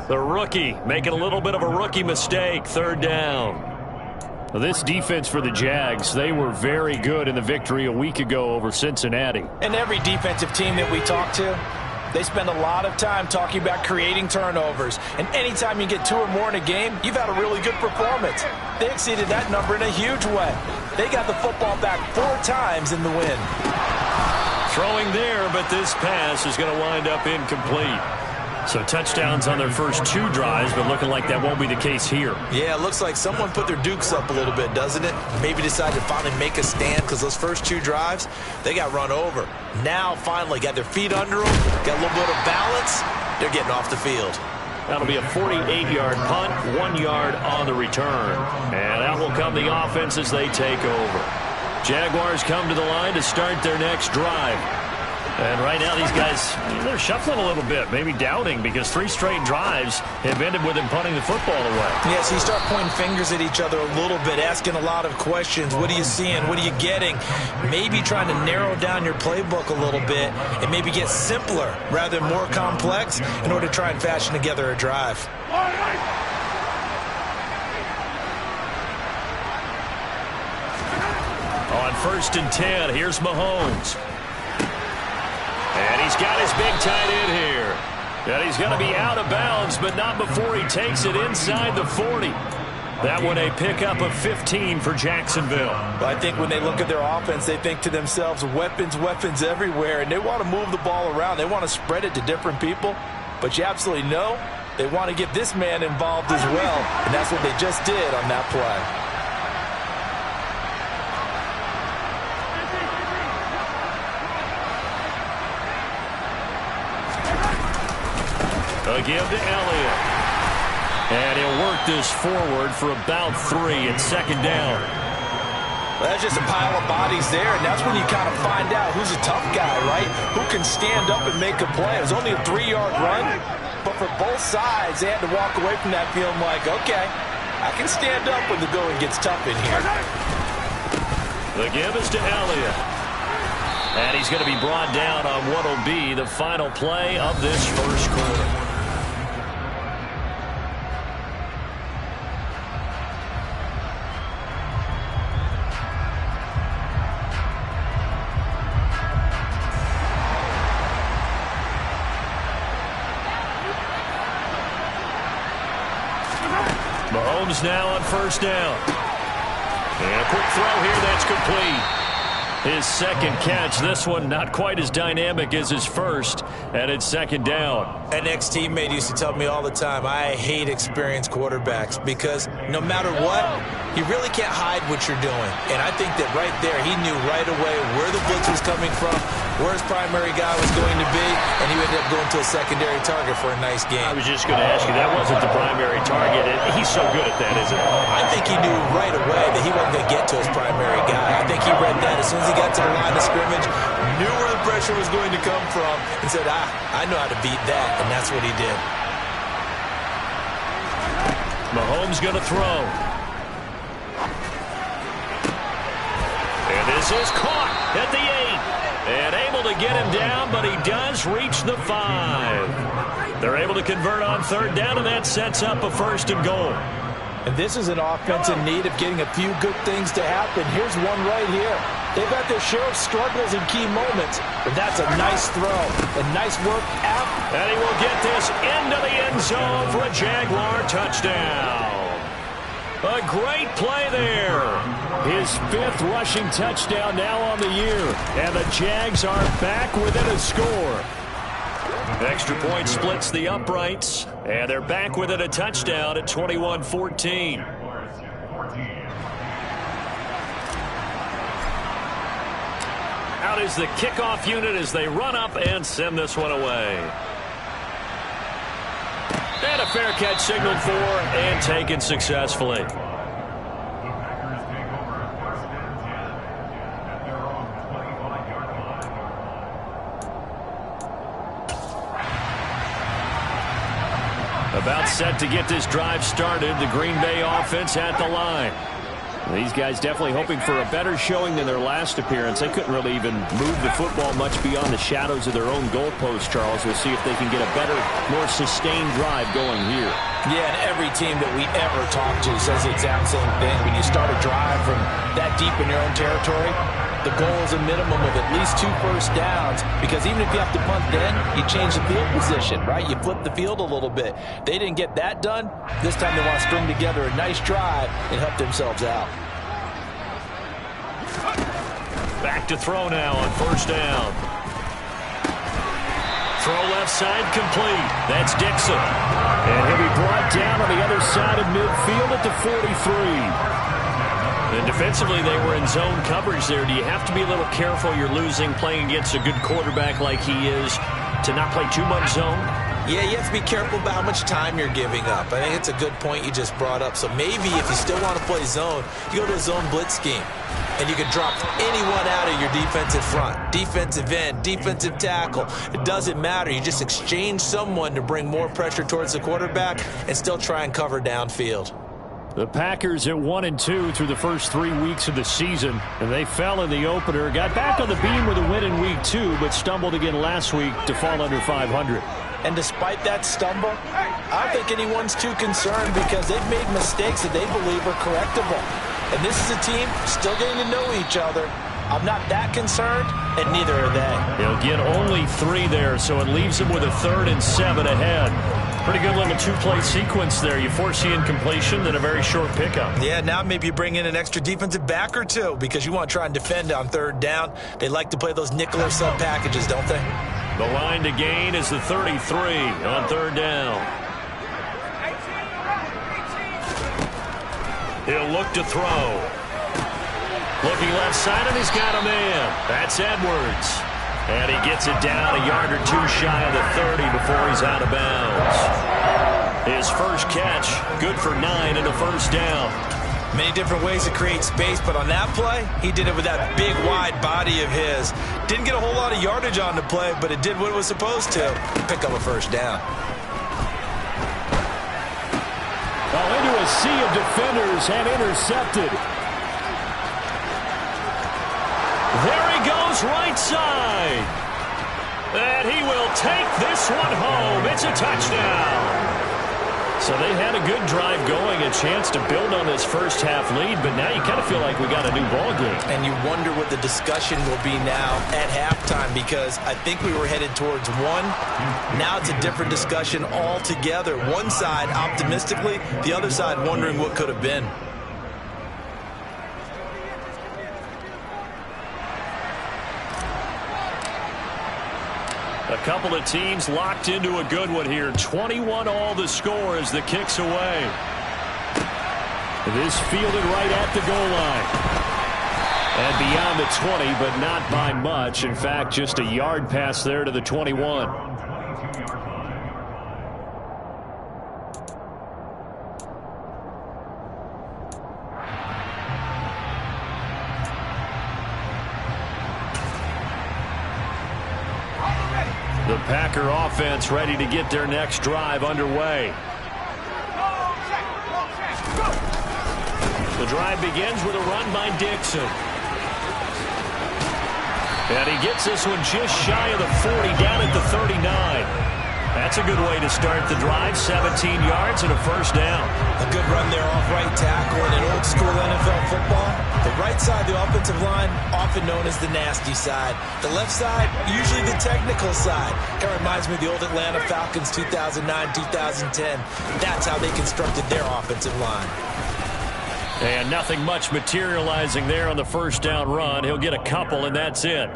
The rookie making a little bit of a rookie mistake. 3rd down. Well, this defense for the Jags, they were very good in the victory a week ago over Cincinnati. And every defensive team that we talk to, they spend a lot of time talking about creating turnovers. And anytime you get 2 or more in a game, you've had a really good performance. They exceeded that number in a huge way. They got the football back 4 times in the win. Throwing there, but this pass is going to wind up incomplete. So touchdowns on their first 2 drives, but looking like that won't be the case here. Yeah, it looks like someone put their dukes up a little bit, doesn't it? Maybe decided to finally make a stand because those first 2 drives, they got run over. Now, finally, got their feet under them, got a little bit of balance. They're getting off the field. That'll be a 48-yard punt, 1 yard on the return. And out will come the offense as they take over. Jaguars come to the line to start their next drive. And right now these guys, they're shuffling a little bit, maybe doubting, because 3 straight drives have ended with them punting the football away. Yeah, so you start pointing fingers at each other a little bit, asking a lot of questions. What are you seeing? What are you getting? Maybe trying to narrow down your playbook a little bit and maybe get simpler rather than more complex in order to try and fashion together a drive. On 1st and 10, here's Mahomes. And he's got his big tight end here. And he's going to be out of bounds, but not before he takes it inside the 40. That one a pickup of 15 for Jacksonville. I think when they look at their offense, they think to themselves, weapons, weapons everywhere, and they want to move the ball around. They want to spread it to different people. But you absolutely know they want to get this man involved as well, and that's what they just did on that play. A give to Elliott. And he'll work this forward for about 3 at 2nd down. Well, that's just a pile of bodies there, and that's when you kind of find out who's a tough guy, right? Who can stand up and make a play. It was only a 3-yard run, but for both sides, they had to walk away from that feeling like, okay, I can stand up when the going gets tough in here. The give is to Elliott. And he's going to be brought down on what will be the final play of this first quarter. Mahomes now on 1st down. And a quick throw here that's complete. His second catch, this one not quite as dynamic as his first, and it's second down. An ex-teammate used to tell me all the time, I hate experienced quarterbacks because no matter what, you really can't hide what you're doing. And I think that right there, he knew right away where the blitz was coming from, where his primary guy was going to be, and he ended up going to a secondary target for a nice game. I was just going to ask you, that wasn't the primary target. He's so good at that, isn't he? I think he knew right away that he wasn't going to get to his primary guy. I think he read that as soon as he got to the line of scrimmage, knew where the pressure was going to come from, and said, I know how to beat that, and that's what he did. Mahomes going to throw. And this is caught at the 8. And able to get him down, but he does reach the 5. They're able to convert on third down, and that sets up a 1st and goal. And this is an offense in need of getting a few good things to happen. Here's one right here. They've got their share of struggles in key moments, but that's a nice throw and nice work out. And he will get this into the end zone for a Jaguar touchdown. A great play there. His 5th rushing touchdown now on the year. And the Jags are back within a score. Extra point splits the uprights. And they're back within a touchdown at 21-14. Out is the kickoff unit as they run up and send this one away. And a fair catch signaled for and taken successfully. About set to get this drive started. The Green Bay offense at the line. These guys definitely hoping for a better showing than their last appearance. They couldn't really even move the football much beyond the shadows of their own goalpost, Charles. We'll see if they can get a better, more sustained drive going here. Yeah, and every team that we ever talk to says the exact same thing. When you start a drive from that deep in your own territory, the goal is a minimum of at least 2 first downs, because even if you have to punt then, you change the field position, right? You flip the field a little bit. They didn't get that done. This time they want to string together a nice drive and help themselves out. Back to throw now on 1st down. Throw left side complete. That's Dixon. And he'll be brought down on the other side of midfield at the 43. And defensively, they were in zone coverage there. Do you have to be a little careful? You're losing, playing against a good quarterback like he is, to not play too much zone? Yeah, you have to be careful about how much time you're giving up. I think it's a good point you just brought up. So maybe if you still want to play zone, you go to a zone blitz scheme. And you can drop anyone out of your defensive front. Defensive end, defensive tackle. It doesn't matter. You just exchange someone to bring more pressure towards the quarterback and still try and cover downfield. The Packers at 1-2 through the first 3 weeks of the season, and they fell in the opener. Got back on the beam with a win in week 2, but stumbled again last week to fall under 500. And despite that stumble, I don't think anyone's too concerned because they've made mistakes that they believe are correctable. And this is a team still getting to know each other. I'm not that concerned, and neither are they. He'll get only 3 there, so it leaves him with a 3rd and 7 ahead. Pretty good little 2-play sequence there. You force the incompletion, then a very short pickup. Yeah, now maybe you bring in an extra defensive back or 2 because you want to try and defend on 3rd down. They like to play those nickel or sub packages, don't they? The line to gain is the 33 on 3rd down. He'll look to throw. Looking left side, and he's got a man. That's Edwards. And he gets it down a yard or 2 shy of the 30 before he's out of bounds. His first catch, good for 9 and a 1st down. Many different ways to create space, but on that play, he did it with that big, wide body of his. Didn't get a whole lot of yardage on the play, but it did what it was supposed to. Pick up a 1st down. Oh, into a sea of defenders and intercepted. There he goes, right side. And he will take this one home. It's a touchdown. So they had a good drive going, a chance to build on this first half lead, but now you kind of feel like we got a new ball game. And you wonder what the discussion will be now at halftime, because I think we were headed towards 1. Now it's a different discussion altogether. One side optimistically, the other side wondering what could have been. A couple of teams locked into a good one here. 21-all the score as the kick's away. This fielded right at the goal line. And beyond the 20, but not by much. In fact, just a yard pass there to the 21. The Packer offense ready to get their next drive underway. The drive begins with a run by Dixon. And he gets this one just shy of the 40, down at the 39. That's a good way to start the drive. 17 yards and a first down. A good run there off right tackle. In an old school NFL football, the right side of the offensive line, often known as the nasty side. The left side, usually the technical side. Kind of reminds me of the old Atlanta Falcons 2009, 2010. That's how they constructed their offensive line. And nothing much materializing there on the first down run. He'll get a couple, and that's it.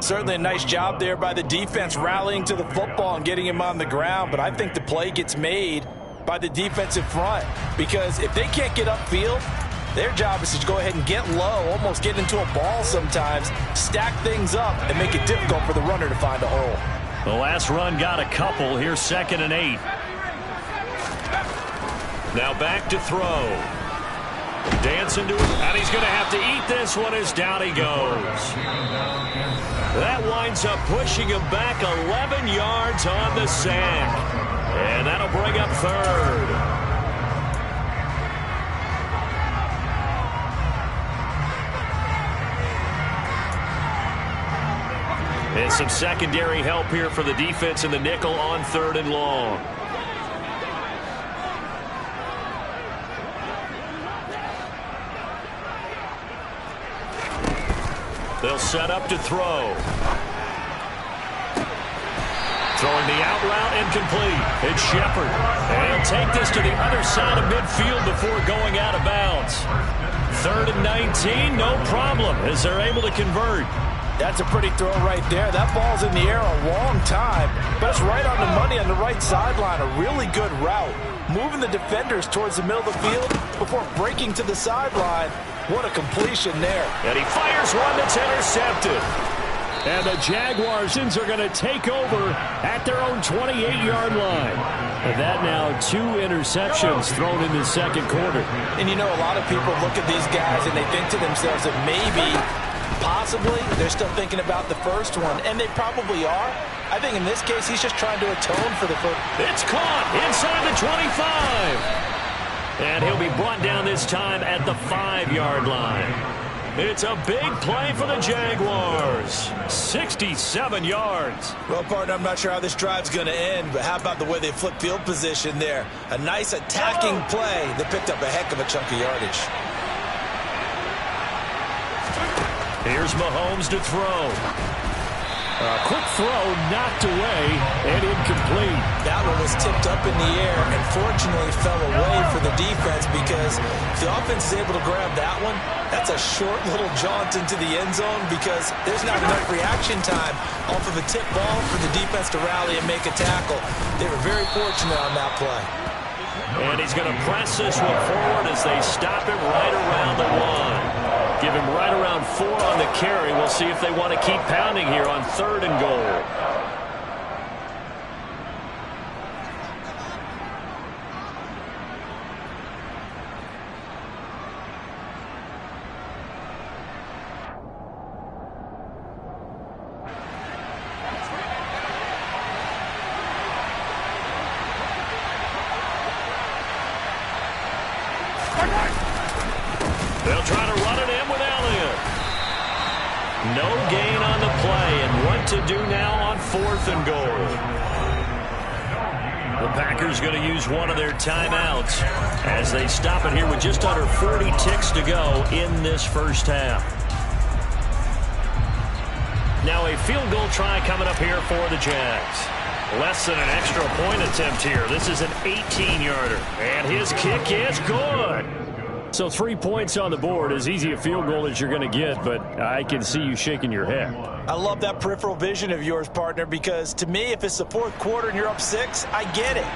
Certainly a nice job there by the defense rallying to the football and getting him on the ground, but I think the play gets made by the defensive front, because if they can't get upfield, their job is to go ahead and get low, almost get into a ball sometimes, stack things up, and make it difficult for the runner to find a hole. The last run got a couple. Here's 2nd and 8. Now back to throw. Dancing to it, and he's going to have to eat this one as down he goes. That winds up pushing him back 11 yards on the sack. And that'll bring up 3rd. And some secondary help here for the defense in the nickel on 3rd and long. They'll set up to throw. Throwing the out route incomplete. It's Shepard. And he'll take this to the other side of midfield before going out of bounds. 3rd and 19, no problem, as they're able to convert. That's a pretty throw right there. That ball's in the air a long time, but it's right on the money on the right sideline. A really good route. Moving the defenders towards the middle of the field before breaking to the sideline. What a completion there. And he fires one that's intercepted. And the Jaguars are going to take over at their own 28-yard line. And that now 2 interceptions thrown in the second quarter. And you know, a lot of people look at these guys and they think to themselves that maybe, possibly, they're still thinking about the first one. And they probably are. I think in this case, he's just trying to atone for the first. It's caught inside the 25. And he'll be brought down this time at the 5-yard line. It's a big play for the Jaguars. 67 yards. Well, partner, I'm not sure how this drive's going to end, but how about the way they flip field position there? A nice attacking play that picked up a heck of a chunk of yardage. Here's Mahomes to throw. A quick throw knocked away and incomplete. That one was tipped up in the air and fortunately fell away for the defense, because if the offense is able to grab that one, that's a short little jaunt into the end zone, because there's not enough reaction time off of a tip ball for the defense to rally and make a tackle. They were very fortunate on that play. And he's going to press this one forward as they stop him right around the 1. Give him right around 4 on the carry. We'll see if they want to keep pounding here on 3rd and goal. They'll try to run it in with Elliott. No gain on the play, and what to do now on 4th and goal. The Packers going to use one of their timeouts as they stop it here with just under 40 ticks to go in this first half. Now a field goal try coming up here for the Jags. Less than an extra point attempt here. This is an 18-yarder, and his kick is good. So 3 points on the board, as easy a field goal as you're going to get, but I can see you shaking your head. I love that peripheral vision of yours, partner, because to me, if it's the fourth quarter and you're up 6, I get it.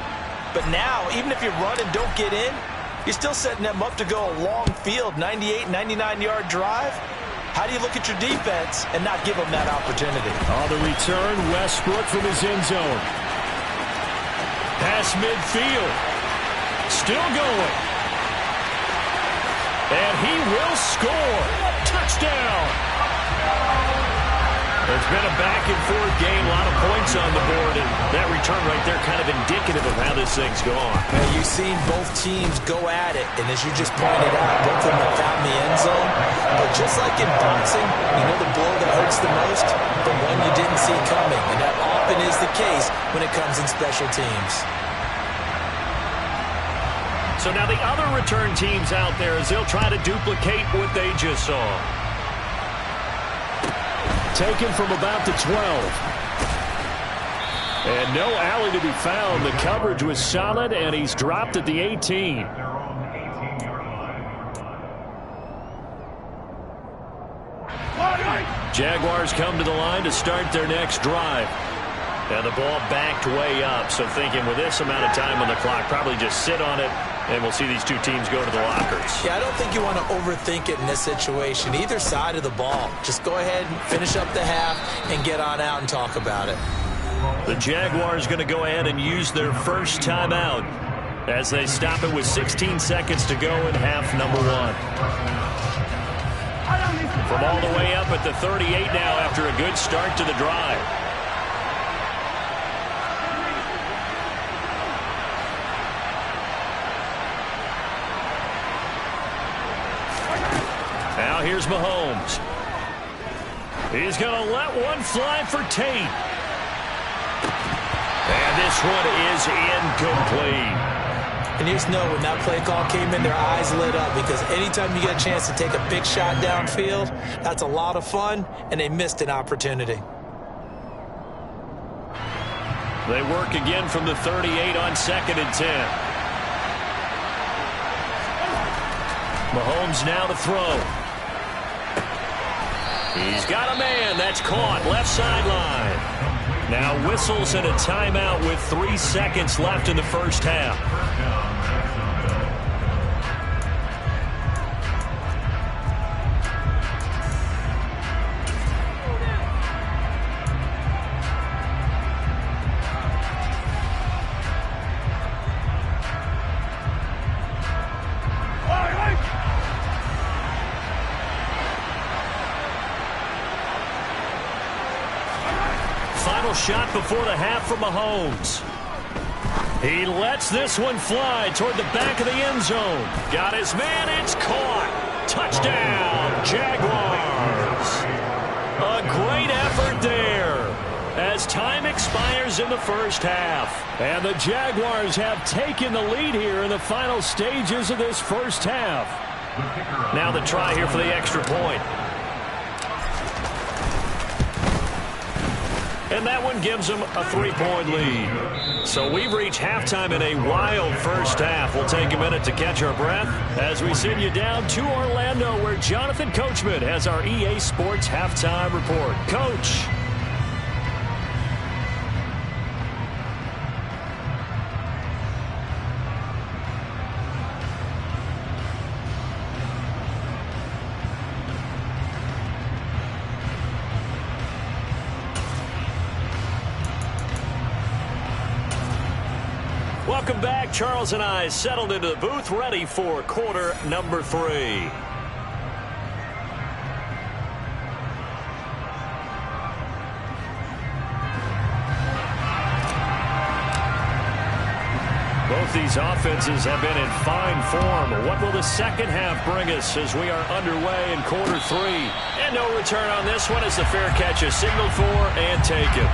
But now, even if you run and don't get in, you're still setting them up to go a long field, 98, 99-yard drive. How do you look at your defense and not give them that opportunity? On the return, Westbrook from his end zone. Pass midfield. Still going. And he will score. Touchdown. It's been a back-and-forth game, a lot of points on the board, and that return right there kind of indicative of how this thing's gone. And you've seen both teams go at it, and as you just pointed out, both of them have found the end zone. But just like in boxing, you know the blow that hurts the most? The one you didn't see coming, and that often is the case when it comes in special teams. So now the other return teams out there as they'll try to duplicate what they just saw. Taken from about the 12. And no alley to be found. The coverage was solid, and he's dropped at the 18. Jaguars come to the line to start their next drive. And the ball backed way up, so thinking with this amount of time on the clock, probably just sit on it, and we'll see these two teams go to the lockers. Yeah, I don't think you want to overthink it in this situation. Either side of the ball. Just go ahead and finish up the half and get on out and talk about it. The Jaguars going to go ahead and use their first timeout as they stop it with 16 seconds to go in half number 1. From all the way up at the 38 now after a good start to the drive. Now here's Mahomes. He's going to let one fly for Tate. And this one is incomplete. And you just know when that play call came in, their eyes lit up because anytime you get a chance to take a big shot downfield, that's a lot of fun, and they missed an opportunity. They work again from the 38 on 2nd and 10. Mahomes now to throw. He's got a man. That's caught. Left sideline. Now whistles and a timeout with 3 seconds left in the first half. Final shot before the half from Mahomes. He lets this one fly toward the back of the end zone. Got his man. It's caught. Touchdown, Jaguars. A great effort there as time expires in the first half. And the Jaguars have taken the lead here in the final stages of this first half. Now the try here for the extra point. And that one gives them a 3-point lead. So we've reached halftime in a wild first half. We'll take a minute to catch our breath as we send you down to Orlando, where Jonathan Coachman has our EA Sports Halftime Report. Coach. Welcome back. Charles and I settled into the booth, ready for quarter number 3. Both these offenses have been in fine form. What will the second half bring us as we are underway in quarter 3? And no return on this one as the fair catch is signaled for and taken.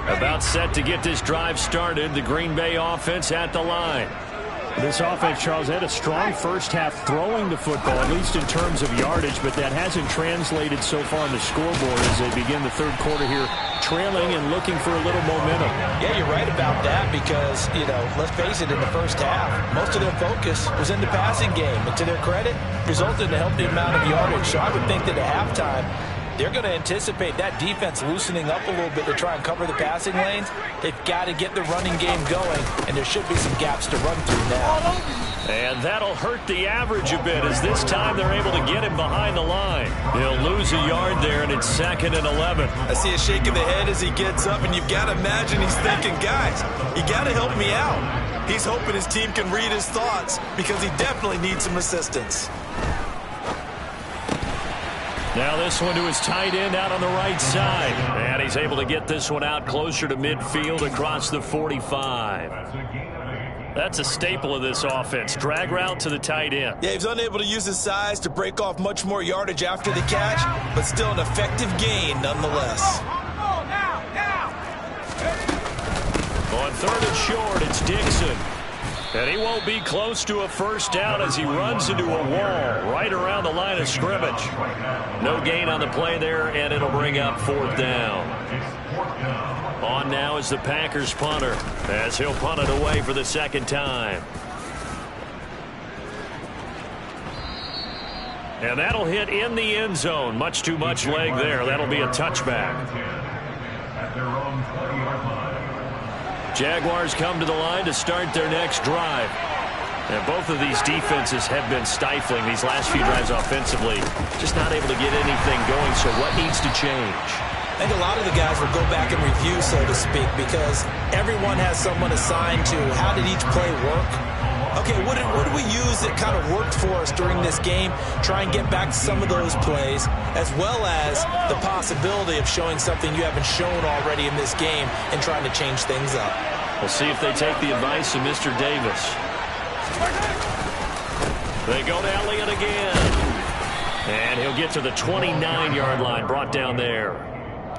About set to get this drive started. The Green Bay offense at the line. This offense, Charles, had a strong first half throwing the football, at least in terms of yardage, but that hasn't translated so far on the scoreboard as they begin the third quarter here, trailing and looking for a little momentum. Yeah, you're right about that because, let's face it, in the first half, most of their focus was in the passing game. And to their credit, resulted in a healthy amount of yardage. So I would think that at halftime, they're going to anticipate that defense loosening up a little bit to try and cover the passing lanes. They've got to get the running game going, and there should be some gaps to run through now. And that'll hurt the average a bit as this time they're able to get him behind the line. He'll lose a yard there, and it's 2nd and 11. I see a shake of the head as he gets up, and you've got to imagine he's thinking, guys, you got to help me out. He's hoping his team can read his thoughts because he definitely needs some assistance. Now this one to his tight end out on the right side. And he's able to get this one out closer to midfield across the 45. That's a staple of this offense. Drag route to the tight end. Yeah, he's unable to use his size to break off much more yardage after the catch, but still an effective gain nonetheless. On 3rd and short, it's Dixon. And he won't be close to a first down as he runs into a wall right around the line of scrimmage. No gain on the play there, and it'll bring up 4th down. On now is the Packers punter as he'll punt it away for the 2nd time. And that'll hit in the end zone. Much too much leg there. That'll be a touchback. Jaguars come to the line to start their next drive. And both of these defenses have been stifling these last few drives offensively. Just not able to get anything going, so what needs to change? I think a lot of the guys will go back and review, so to speak, because everyone has someone assigned to how did each play work. Okay, what did we use that kind of worked for us during this game? Try and get back to some of those plays, as well as the possibility of showing something you haven't shown already in this game and trying to change things up. We'll see if they take the advice of Mr. Davis. They go to Elliott again. And he'll get to the 29-yard line, brought down there.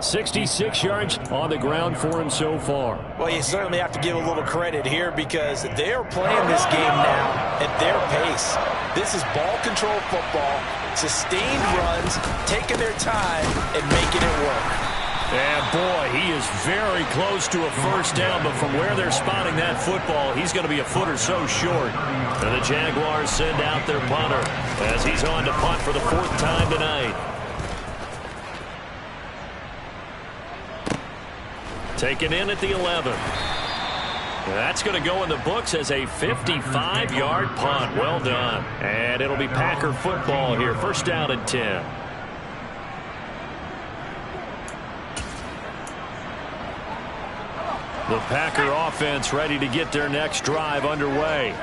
66 yards on the ground for him so far. Well, you certainly have to give a little credit here because they're playing this game now at their pace. This is ball control football, sustained runs, taking their time and making it work. And boy, he is very close to a first down, but from where they're spotting that football, he's going to be a foot or so short. And the Jaguars send out their punter as he's on to punt for the 4th time tonight. Taken in at the 11. That's going to go in the books as a 55-yard punt. Well done. And it'll be Packer football here. First down and 10. The Packer offense ready to get their next drive underway.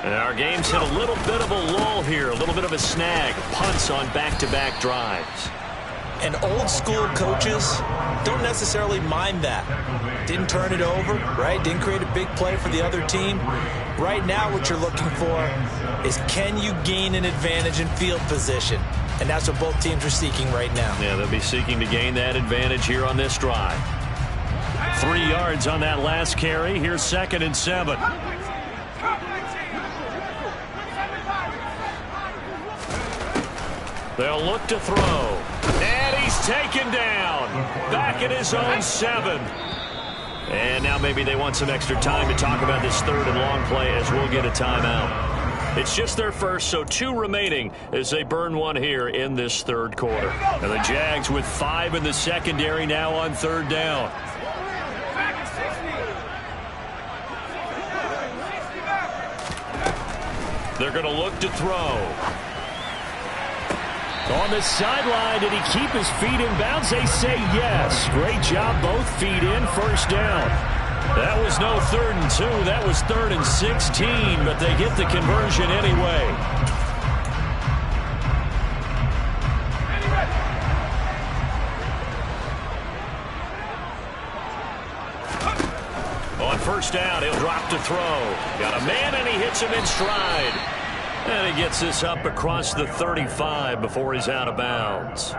And our game's hit a little bit of a lull here, a little bit of a snag. Punts on back-to-back drives. And old school coaches don't necessarily mind that. Didn't turn it over, right? Didn't create a big play for the other team. Right now what you're looking for is can you gain an advantage in field position? And that's what both teams are seeking right now. Yeah, they'll be seeking to gain that advantage here on this drive. 3 yards on that last carry. Here's 2nd and 7. They'll look to throw. And he's taken down. Back at his own 7. And now maybe they want some extra time to talk about this 3rd and long play as we'll get a timeout. It's just their first, so 2 remaining as they burn one here in this 3rd quarter. And the Jags with 5 in the secondary now on 3rd down. They're going to look to throw. On the sideline, did he keep his feet in bounds? They say yes. Great job, both feet in, first down. That was no 3rd and 2. That was 3rd and 16, but they get the conversion anyway. On first down, he'll drop to throw. Got a man, and he hits him in stride. And he gets this up across the 35 before he's out of bounds.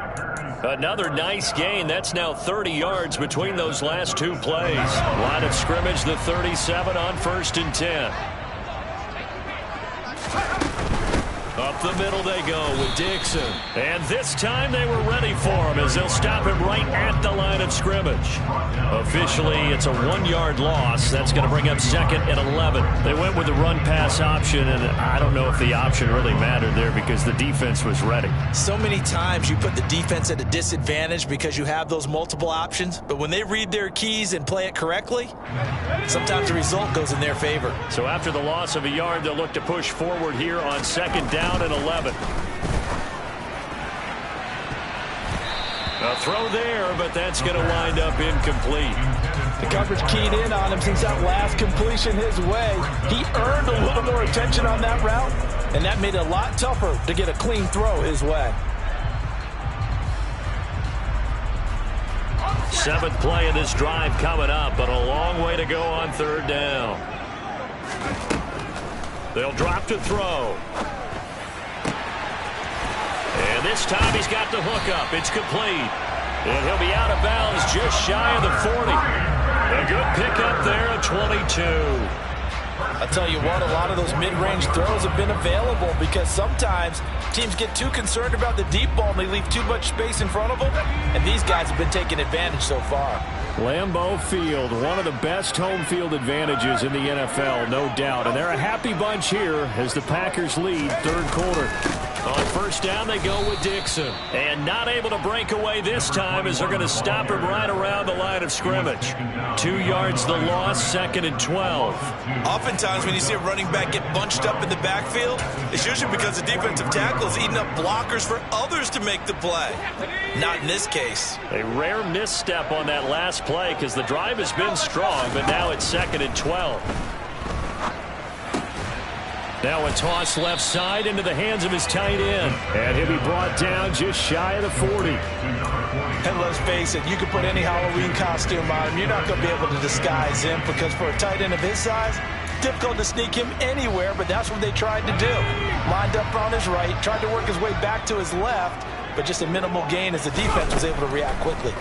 Another nice gain. That's now 30 yards between those last 2 plays. Line of scrimmage, the 37 on 1st and 10. Up the middle they go with Dixon. And this time they were ready for him as they'll stop him right at the line of scrimmage. Officially, it's a 1-yard loss. That's going to bring up 2nd and 11. They went with the run-pass option, and I don't know if the option really mattered there because the defense was ready. So many times you put the defense at a disadvantage because you have those multiple options, but when they read their keys and play it correctly, sometimes the result goes in their favor. So after the loss of a yard, they'll look to push forward here on 2nd down and 11. A throw there, but that's going to wind up incomplete. The coverage keyed in on him since that last completion his way. He earned a little more attention on that route, and that made it a lot tougher to get a clean throw his way. 7th play of this drive coming up, but a long way to go on 3rd down. They'll drop to throw. And this time he's got the hook up. It's complete. And he'll be out of bounds just shy of the 40. A good pickup there at 22. I'll tell you what, a lot of those mid-range throws have been available because sometimes teams get too concerned about the deep ball and they leave too much space in front of them, and these guys have been taking advantage so far. Lambeau Field, one of the best home field advantages in the NFL, no doubt. And they're a happy bunch here as the Packers lead 3rd quarter. On 1st down, they go with Dixon. And not able to break away this time as they're going to stop him right around the line of scrimmage. 2 yards the loss, 2nd and 12. Oftentimes when you see a running back get bunched up in the backfield, it's usually because the defensive tackle is eating up blockers for others to make the play. Not in this case. A rare misstep on that last play because the drive has been strong, but now it's 2nd and 12. Now a toss left side into the hands of his tight end. And he'll be brought down just shy of the 40. And let's face it, you can put any Halloween costume on him. You're not going to be able to disguise him because for a tight end of his size, difficult to sneak him anywhere, but that's what they tried to do. Lined up on his right, tried to work his way back to his left, but just a minimal gain as the defense was able to react quickly.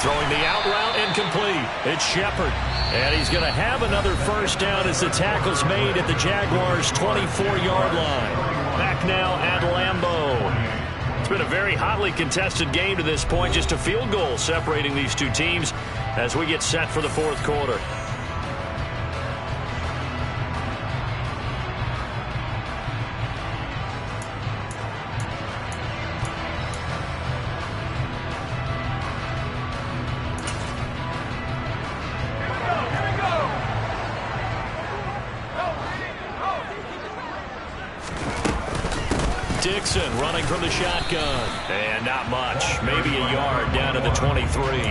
Throwing the out route incomplete. It's Shepard. And he's going to have another 1st down as the tackle's made at the Jaguars' 24-yard line. Back now at Lambeau. It's been a very hotly contested game to this point. Just a field goal separating these two teams as we get set for the 4th quarter. Dixon running from the shotgun. And not much. Maybe a yard down to the 23.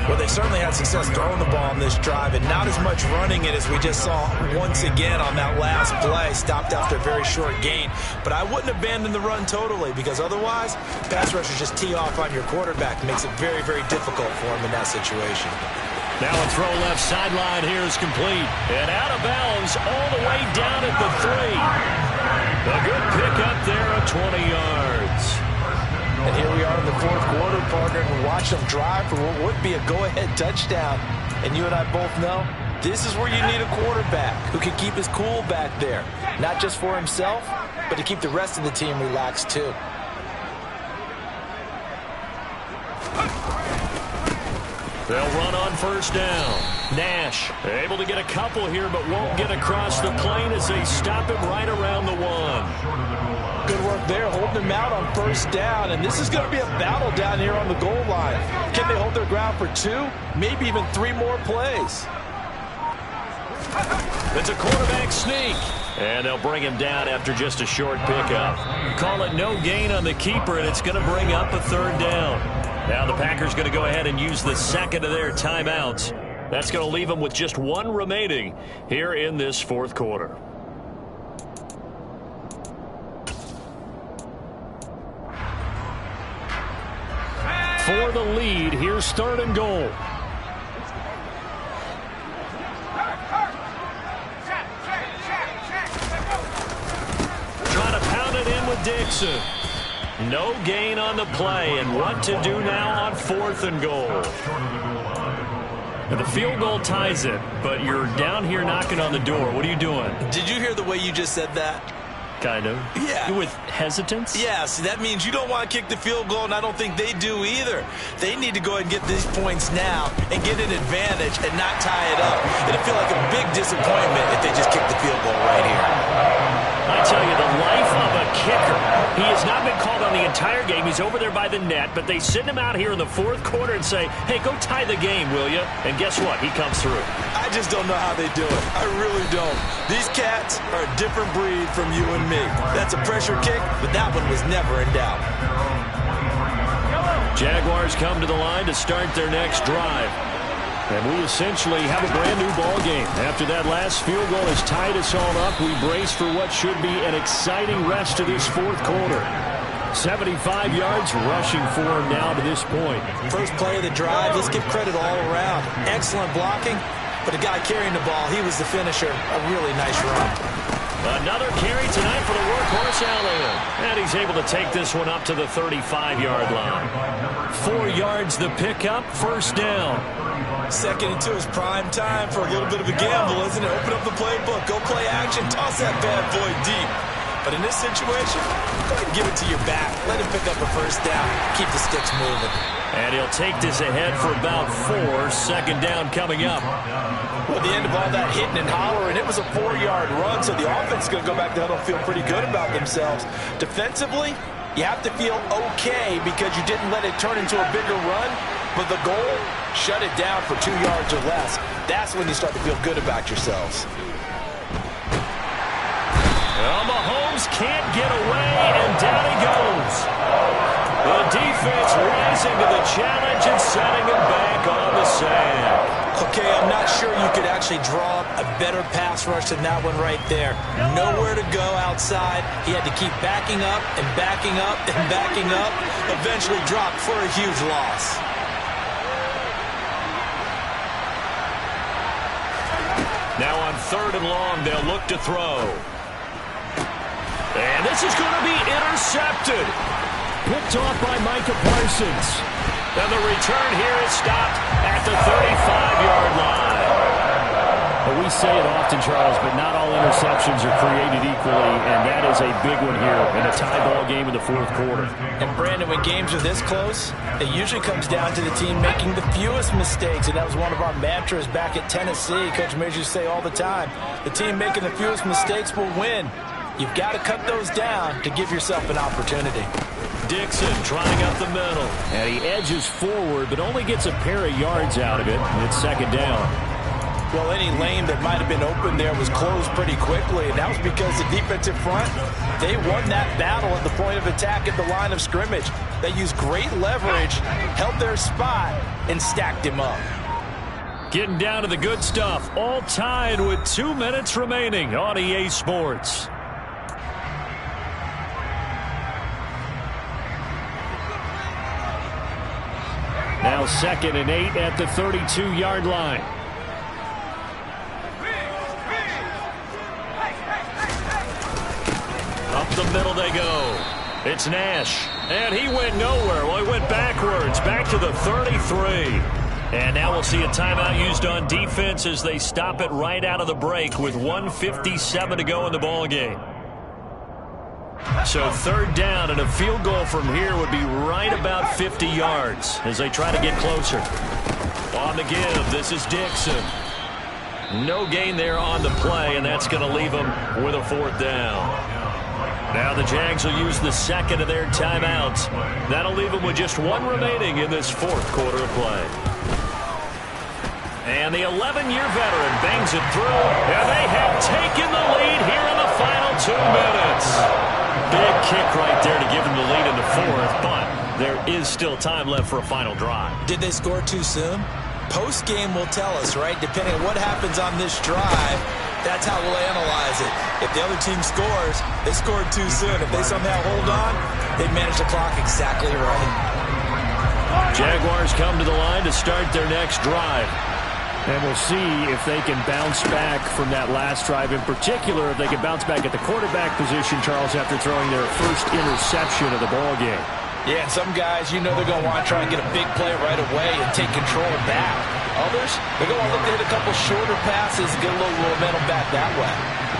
Well, they certainly had success throwing the ball on this drive and not as much running it as we just saw once again on that last play. Stopped after a very short gain. But I wouldn't abandon the run totally because otherwise, pass rushers just tee off on your quarterback. It makes it very, very difficult for him in that situation. Now a throw left sideline here is complete. And out of bounds all the way down at the 3. A good pickup there at 20 yards. And here we are in the 4th quarter, partner, and watch them drive for what would be a go-ahead touchdown. And you and I both know this is where you need a quarterback who can keep his cool back there. Not just for himself, but to keep the rest of the team relaxed too. They'll run on 1st down. Nash able to get a couple here, but won't get across the plane as they stop him right around the 1. Good work there, holding him out on 1st down. And this is going to be a battle down here on the goal line. Can they hold their ground for 2, maybe even 3 more plays? It's a quarterback sneak. And they'll bring him down after just a short pickup. Call it no gain on the keeper, and it's going to bring up a 3rd down. Now the Packers going to go ahead and use the 2nd of their timeouts. That's going to leave them with just 1 remaining here in this 4th quarter. For the lead, here's 3rd and goal. Trying to pound it in with Dixon. No gain on the play, and what to do now on 4th and goal. And the field goal ties it, but you're down here knocking on the door. What are you doing? Did you hear the way you just said that? Kind of. Yeah. With hesitance? Yes, that means you don't want to kick the field goal, and I don't think they do either. They need to go ahead and get these points now and get an advantage and not tie it up. It'll feel like a big disappointment if they just kick the field goal right here. I tell you, the life of a kicker. He has not been called on the entire game. He's over there by the net, but they send him out here in the fourth quarter and say, hey, go tie the game, will you? And guess what? He comes through. I just don't know how they do it. I really don't. These cats are a different breed from you and me. That's a pressure kick, but that one was never in doubt. Jaguars come to the line to start their next drive. And we essentially have a brand-new ball game. After that last field goal has tied us all up, we brace for what should be an exciting rest of this fourth quarter. 75 yards rushing for him now to this point. First play of the drive, let's give credit all around. Excellent blocking, but the guy carrying the ball, he was the finisher. A really nice run. Another carry tonight for the workhorse Allen. And he's able to take this one up to the 35-yard line. 4 yards the pickup, first down. Second and 2 is prime time for a little bit of a gamble, isn't it? Open up the playbook, go play action, toss that bad boy deep. But in this situation, go ahead and give it to your back. Let him pick up a first down. Keep the sticks moving. And he'll take this ahead for about 4. Second down coming up. Well, at the end of all that hitting and hollering, it was a 4-yard run, so the offense is going to go back to huddle and feel pretty good about themselves. Defensively, you have to feel okay because you didn't let it turn into a bigger run, but the goal, shut it down for 2 yards or less. That's when you start to feel good about yourselves. Well, Mahomes can't get away, and down he goes. The defense rising to the challenge and setting him back on the sand. Okay, I'm not sure you could actually draw a better pass rush than that one right there. Nowhere to go outside. He had to keep backing up and backing up and backing up. Eventually dropped for a huge loss. Now on 3rd and long, they'll look to throw. And this is going to be intercepted. Picked off by Micah Parsons. And the return here is stopped at the 35-yard line. Well, we say it often, Charles, but not all interceptions are created equally, and that is a big one here in a tie ball game in the fourth quarter. And, Brandon, when games are this close, it usually comes down to the team making the fewest mistakes, and that was one of our mantras back at Tennessee. Coach Major used to say all the time, the team making the fewest mistakes will win. You've got to cut those down to give yourself an opportunity. Dixon trying up the middle. And he edges forward, but only gets a pair of yards out of it, and it's second down. Well, any lane that might have been open there was closed pretty quickly, and that was because the defensive front, they won that battle at the point of attack at the line of scrimmage. They used great leverage, held their spot, and stacked him up. Getting down to the good stuff, all tied with 2 minutes remaining on EA Sports. Now 2nd and 8 at the 32-yard line. Up the middle they go. It's Nash. And he went nowhere. Well, he went backwards, back to the 33. And now we'll see a timeout used on defense as they stop it right out of the break with 1:57 to go in the ballgame. So 3rd down, and a field goal from here would be right about 50 yards as they try to get closer. On the give, this is Dixon. No gain there on the play, and that's going to leave them with a 4th down. Now the Jags will use the 2nd of their timeouts. That'll leave them with just 1 remaining in this 4th quarter of play. And the 11-year veteran bangs it through, and they have taken the lead here in the final 2 minutes. Big kick right there to give them the lead in the 4th, but there is still time left for a final drive. Did they score too soon? Post-game will tell us, right? Depending on what happens on this drive, that's how we'll analyze it. If the other team scores, they scored too soon. If they somehow hold on, they manage the clock exactly right. Jaguars come to the line to start their next drive. And we'll see if they can bounce back from that last drive. In particular, if they can bounce back at the quarterback position, Charles, after throwing their first interception of the ballgame. Yeah, and some guys, you know they're going to want to try and get a big play right away and take control back. Others, they're going to look to hit a couple shorter passes, get a little momentum back that way.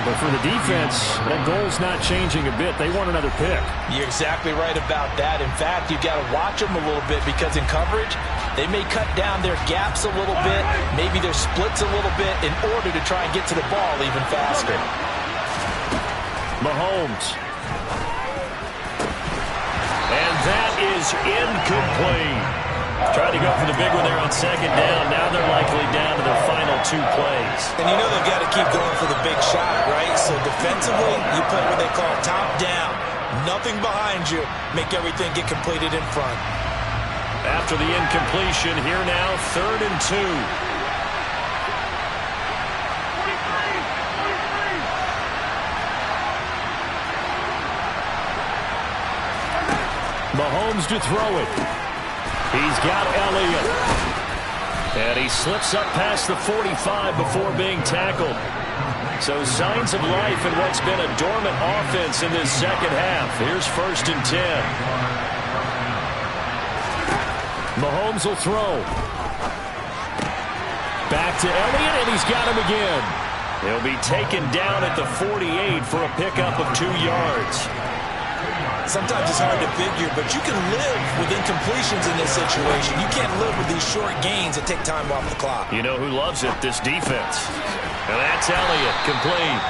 But for the defense, that goal's not changing a bit. They want another pick. You're exactly right about that. In fact, you've got to watch them a little bit because in coverage, they may cut down their gaps a little bit, maybe their splits a little bit in order to try and get to the ball even faster. Mahomes. And that is incomplete. Tried to go for the big one there on second down. Now they're likely down to their final 2 plays. And you know they've got to keep going for the big shot, right? So defensively, you play what they call top down. Nothing behind you. Make everything get completed in front. After the incompletion, here now, 3rd and 2. Mahomes to throw it. He's got Elliott. And he slips up past the 45 before being tackled. So signs of life in what's been a dormant offense in this second half. Here's 1st and 10. Mahomes will throw. Back to Elliott, and he's got him again. He'll be taken down at the 48 for a pickup of 2 yards. Sometimes it's hard to figure, but you can live with incompletions in this situation. You can't live with these short gains that take time off the clock. You know who loves it? This defense. And that's Elliott, complete.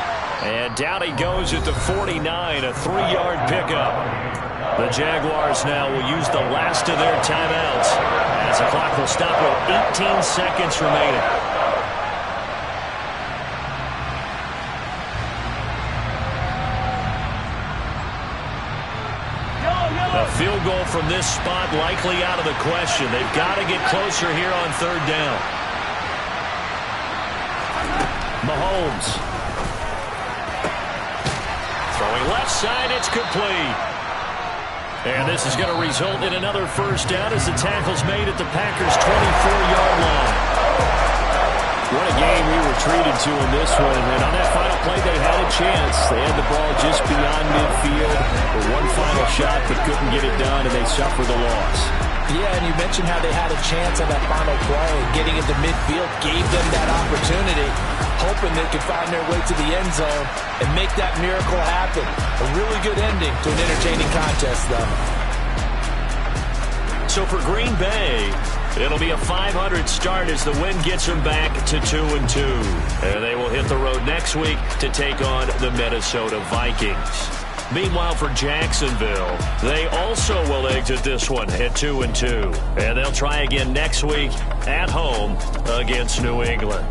And down he goes at the 49, a 3-yard pickup. The Jaguars now will use the last of their timeouts as the clock will stop with 18 seconds remaining. A field goal from this spot likely out of the question. They've got to get closer here on 3rd down. Mahomes. Throwing left side, it's complete. And this is going to result in another 1st down as the tackle's made at the Packers' 24-yard line. What a game we were treated to in this one. And on that final play, they had a chance. They had the ball just beyond midfield for one final shot, but couldn't get it done, and they suffered the loss. Yeah, and you mentioned how they had a chance on that final play. Getting into midfield gave them that opportunity, hoping they could find their way to the end zone and make that miracle happen. A really good ending to an entertaining contest, though. So for Green Bay, it'll be a 500 start as the win gets them back to 2-2. And they will hit the road next week to take on the Minnesota Vikings. Meanwhile, for Jacksonville, they also will exit this one at 2-2. And they'll try again next week at home against New England.